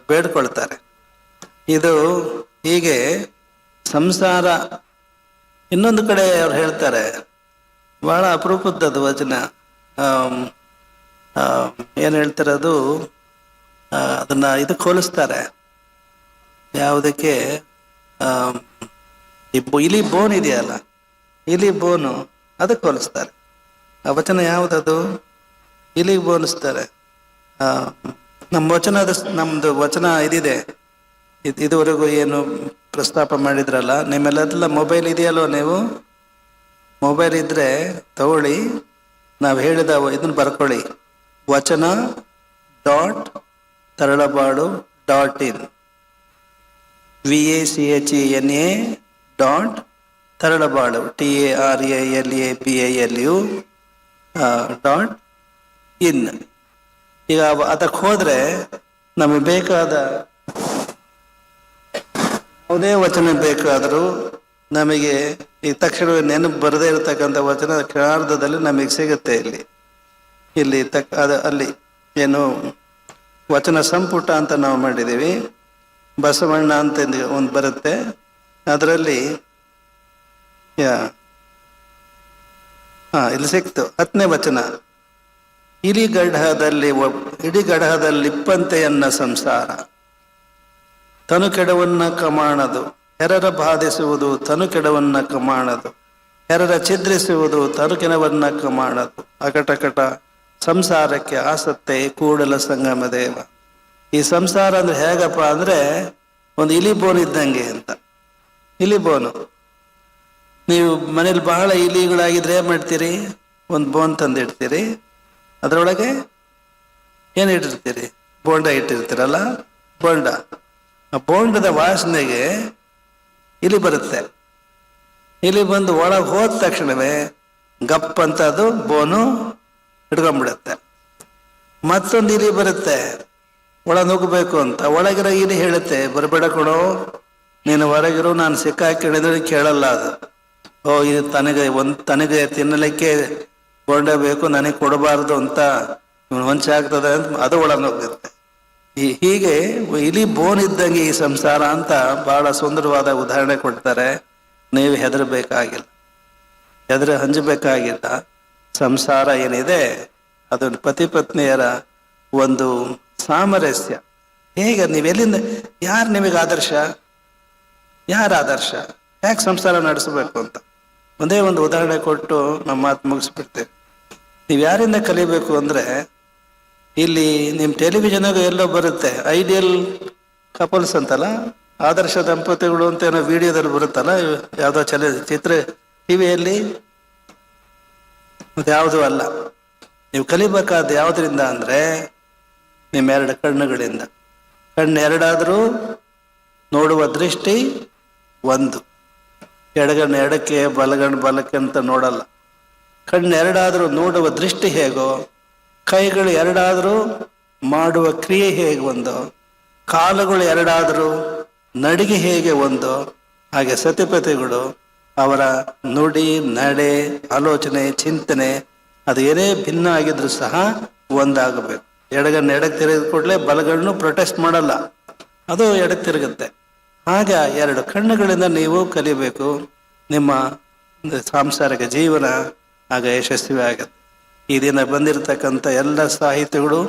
ಬೇಡ್ಕೊಳ್ತಾರೆ. ಇದು ಹೀಗೆ ಸಂಸಾರ. ಇನ್ನೊಂದು ಕಡೆ ಅವ್ರು ಹೇಳ್ತಾರೆ, ಬಹಳ ಅಪರೂಪದ್ದದು ವಚನ. ಏನು ಹೇಳ್ತಾರೆ ಅದು, ಅದನ್ನ ಇದಕ್ಕೆ ಹೋಲಿಸ್ತಾರೆ. ಯಾವುದಕ್ಕೆ? ಇಲಿ ಬೋನ್ ಇದೆಯಲ್ಲ, ಇಲಿ ಬೋನು, ಅದಕ್ಕೆ ಹೋಲಿಸ್ತಾರೆ. ಆ ವಚನ ಯಾವುದದು? ಇಲಿಗೆ ಬೋನಿಸ್ತಾರೆ. ನಮ್ಮದು ವಚನ ಇದಿದೆ. ಇದುವರೆಗೂ ಏನು ಪ್ರಸ್ತಾಪ ಮಾಡಿದ್ರಲ್ಲ, ನಿಮ್ಮೆಲ್ಲ ಮೊಬೈಲ್ ಇದೆಯಲ್ವ? ನೀವು ಮೊಬೈಲ್ ಇದ್ರೆ ತಗೊಳ್ಳಿ, ನಾವು ಹೇಳಿದ ಇದನ್ನ ಬರ್ಕೊಳ್ಳಿ. wachana.ತರಳಬಾಳು.in VACHENA.ತರಳಬಾಳು TARALABALU.in. ಈಗ ಅದಕ್ಕೆ ಹೋದ್ರೆ ನಮಗೆ ಬೇಕಾದ ಯಾವುದೇ ವಚನ ಬೇಕಾದರೂ ನಮಗೆ ಈ ತಕ್ಷಣ ನೆನಪು ಬರದೇ ಇರತಕ್ಕಂಥ ವಚನ ಕ್ಷಣಾರ್ಧದಲ್ಲಿ ನಮಗೆ ಸಿಗುತ್ತೆ. ಇಲ್ಲಿ ಅಲ್ಲಿ ಏನು ವಚನ ಸಂಪುಟ ಅಂತ ನಾವು ಮಾಡಿದ್ದೀವಿ. ಬಸವಣ್ಣ ಅಂತ ಒಂದು ಬರುತ್ತೆ, ಅದರಲ್ಲಿ ಇಲ್ಲಿ ಸಿಕ್ತು 10ನೇ ವಚನ. ಇಡಿಗಡಹದಲ್ಲಿಪ್ಪಂತೆಯನ್ನ ಸಂಸಾರ, ತನು ಕೆಡವನ್ನ ಕಮಾಣದು, ಹೆರರ ಬಾಧಿಸುವುದು ತನು ಕೆಡವನ್ನ ಕಮಾಣದು, ಹೆರರ ಛಿದ್ರಿಸುವುದು ತನು ಕೆನವನ್ನ ಕಮಾಣದು, ಅಕಟಕಟ ಸಂಸಾರಕ್ಕೆ ಆಸತ್ತೆ ಕೂಡಲ ಸಂಗಮ ದೇವ. ಈ ಸಂಸಾರ ಅಂದ್ರೆ ಹೇಗಪ್ಪ ಅಂದ್ರೆ ಒಂದು ಇಲಿ ಬೋನ್ ಇದ್ದಂಗೆ ಅಂತ. ಇಲಿ ಬೋನು, ನೀವು ಮನೇಲಿ ಬಹಳ ಇಲಿಗಳಾಗಿದ್ರೆ ಏನ್ ಮಾಡ್ತೀರಿ? ಒಂದು ಬೋನ್ ತಂದಿಡ್ತೀರಿ, ಅದರೊಳಗೆ ಏನು ಇಟ್ಟಿರ್ತೀರಿ? ಬೋಂಡ ಇಟ್ಟಿರ್ತೀರಲ್ಲ, ಬೋಂಡ. ಆ ಬೋಂಡದ ವಾಸನೆಗೆ ಇಲಿ ಬರುತ್ತೆ. ಇಲ್ಲಿ ಬಂದು ಒಳಗೆ ಹೋದ ತಕ್ಷಣವೇ ಗಪ್ ಅಂತ ಅದು ಬೋನು ಹಿಡ್ಕೊಂಡ್ಬಿಡುತ್ತೆ. ಮತ್ತೊಂದು ಇಲಿ ಬರುತ್ತೆ ಒಳ ನುಗ್ಗಬೇಕು ಅಂತ. ಒಳಗಿರೋ ಇಲಿ ಹೇಳುತ್ತೆ, ಬರಬೇಡ ಕೊಡೋ, ನೀನು ಹೊರಗಿರೋ, ನಾನು ಸಿಕ್ಕಾಕಿಡಿದ್ರೆ ಕೇಳಲ್ಲ ಅದು. ಓ, ಇದು ತನಗೆ ತಿನ್ನಲಿಕ್ಕೆ ಗೊಂಡೆ ಬೇಕು, ನನಗೆ ಕೊಡಬಾರ್ದು ಅಂತ ಇವನು ಹೊಂಚಾಗ್ತದೆ ಅಂತ ಅದು ಒಳ ನುಗ್ಗುತ್ತೆ. ಹೀಗೆ ಇಲಿ ಬೋನ್ ಇದ್ದಂಗೆ ಈ ಸಂಸಾರ ಅಂತ ಬಹಳ ಸುಂದರವಾದ ಉದಾಹರಣೆ ಕೊಡ್ತಾರೆ. ನೀವು ಹೆದರಬೇಕಾಗಿಲ್ಲ, ಹಂಜಬೇಕಾಗಿಲ್ಲ. ಸಂಸಾರ ಏನಿದೆ ಅದು ಪತಿ ಪತ್ನಿಯರ ಒಂದು ಸಾಮರಸ್ಯ. ಹೇಗೆ ನೀವೆಲ್ಲಿಂದ, ಯಾರು ನಿಮಗೆ ಆದರ್ಶ, ಯಾರು ಆದರ್ಶ, ಯಾಕೆ ಸಂಸಾರ ನಡೆಸಬೇಕು ಅಂತ ಒಂದೇ ಒಂದು ಉದಾಹರಣೆ ಕೊಟ್ಟು ನಮ್ಮ ಮಾತು ಮುಗಿಸ್ಬಿಡ್ತೇವೆ. ನೀವು ಯಾರಿಂದ ಕಲಿಬೇಕು ಅಂದರೆ, ಇಲ್ಲಿ ನಿಮ್ಮ ಟೆಲಿವಿಷನಾಗ ಎಲ್ಲೋ ಬರುತ್ತೆ ಐಡಿಯಲ್ ಕಪಲ್ಸ್ ಅಂತಲ್ಲ, ಆದರ್ಶ ದಂಪತಿಗಳು ಅಂತ ಏನೋ ವಿಡಿಯೋದಲ್ಲಿ ಬರುತ್ತಲ್ಲ, ಯಾವುದೋ ಚಿತ್ರ ಟಿವಿಯಲ್ಲಿ, ಅದು ಯಾವುದೂ ಅಲ್ಲ. ನೀವು ಕಲಿಬೇಕಾದ ಯಾವುದರಿಂದ ಅಂದರೆ ನಿಮ್ಮೆರಡು ಕಣ್ಣುಗಳಿಂದ. ಕಣ್ಣು ಎರಡಾದರೂ ನೋಡುವ ದೃಷ್ಟಿ ಒಂದು, ಎಡಗಣ್ಣು ಎಡಕ್ಕೆ ಬಲಗಣ್ಣು ಬಲಕ್ಕೆ ಅಂತ ನೋಡಲ್ಲ. ಕಣ್ಣು ಎರಡಾದರೂ ನೋಡುವ ದೃಷ್ಟಿ ಹೇಗೋ, ಕೈಗಳು ಎರಡಾದರೂ ಮಾಡುವ ಕ್ರಿಯೆ ಹೇಗೆ ಒಂದು, ಕಾಲುಗಳು ಎರಡಾದರೂ ನಡಿಗೆ ಹೇಗೆ ಒಂದು, ಹಾಗೆ ಸತಿಪತಿಗಳು ಅವರ ನುಡಿ ನಡೆ ಆಲೋಚನೆ ಚಿಂತನೆ ಅದು ಏನೇ ಭಿನ್ನ ಆಗಿದ್ರು ಸಹ ಒಂದಾಗಬೇಕು. ಎಡಗಣ್ಣು ಎಡಕ್ಕೆ ತಿರುಗಿದ ಕೂಡಲೇ ಬಲಗಣ್ಣು ಪ್ರೊಟೆಸ್ಟ್ ಮಾಡಲ್ಲ, ಅದು ಎಡಕ್ಕೆ ತಿರುಗುತ್ತೆ. ಆಗ ಎರಡು ಕಣ್ಣುಗಳಿಂದ ನೀವು ಕಲಿಬೇಕು. ನಿಮ್ಮ ಸಾಂಸಾರಿಕ ಜೀವನ ಆಗ ಯಶಸ್ವಿ ಆಗುತ್ತೆ. ಈ ದಿನ ಬಂದಿರತಕ್ಕಂಥ ಎಲ್ಲ ಸಾಹಿತಿಗಳು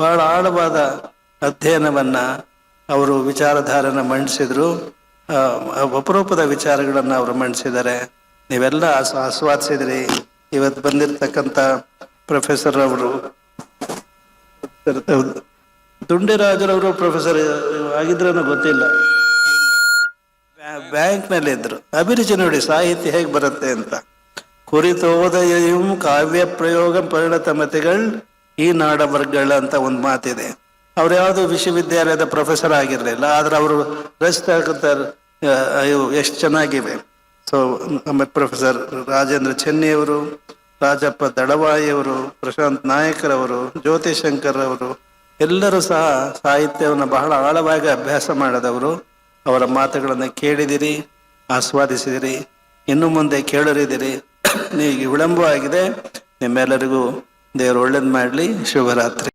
ಬಹಳ ಆಳವಾದ ಅಧ್ಯಯನವನ್ನ ಅವರು ವಿಚಾರಧಾರನ ಮಂಡಿಸಿದ್ರು. ಅಪರೂಪದ ವಿಚಾರಗಳನ್ನು ಅವರು ಮಂಡಿಸಿದ್ದಾರೆ. ನೀವೆಲ್ಲ ಆಸ್ವಾದಿಸಿದ್ರಿ. ಇವತ್ತು ಬಂದಿರತಕ್ಕಂಥ ಪ್ರೊಫೆಸರ್ ಅವರು, ದುಂಡಿರಾಜರವರು ಪ್ರೊಫೆಸರ್ ಆಗಿದ್ರೂ ಗೊತ್ತಿಲ್ಲ, ಬ್ಯಾಂಕ್ನಲ್ಲಿ ಇದ್ರು. ಅಭಿರುಚಿ ನೋಡಿ ಸಾಹಿತ್ಯ ಹೇಗೆ ಬರುತ್ತೆ ಅಂತ. ಕುರಿತೋದಯಂ ಕಾವ್ಯ ಪ್ರಯೋಗ ಪರಿಣತ ಮತಿಗಳು ಈ ನಾಡವರ್ಗಳ ಅಂತ ಒಂದು ಮಾತಿದೆ. ಅವ್ರು ಯಾವುದು ವಿಶ್ವವಿದ್ಯಾಲಯದ ಪ್ರೊಫೆಸರ್ ಆಗಿರಲಿಲ್ಲ, ಆದ್ರೆ ಅವರು ರಚಿಸ್ತಕ್ಕಂಥ ಎಷ್ಟು ಚೆನ್ನಾಗಿವೆ. ಸೊ ನಮ್ಮ ಪ್ರೊಫೆಸರ್ ರಾಜೇಂದ್ರ ಚೆನ್ನಿಯವರು, ರಾಜಪ್ಪ ದಳವಾಯಿಯವರು, ಪ್ರಶಾಂತ್ ನಾಯಕರವರು, ಜ್ಯೋತಿ ಶಂಕರ್ ಅವರು ಎಲ್ಲರೂ ಸಹ ಸಾಹಿತ್ಯವನ್ನು ಬಹಳ ಆಳವಾಗಿ ಅಭ್ಯಾಸ ಮಾಡಿದವರು. ಅವರ ಮಾತುಗಳನ್ನು ಕೇಳಿದಿರಿ, ಆಸ್ವಾದಿಸಿದಿರಿ, ಇನ್ನು ಮುಂದೆ ಕೇಳರಿದಿರಿ. ಈಗ ವಿಳಂಬ ಆಗಿದೆ. ನಿಮ್ಮೆಲ್ಲರಿಗೂ ದೇವರು ಒಳ್ಳೇದು ಮಾಡಲಿ. ಶುಭರಾತ್ರಿ.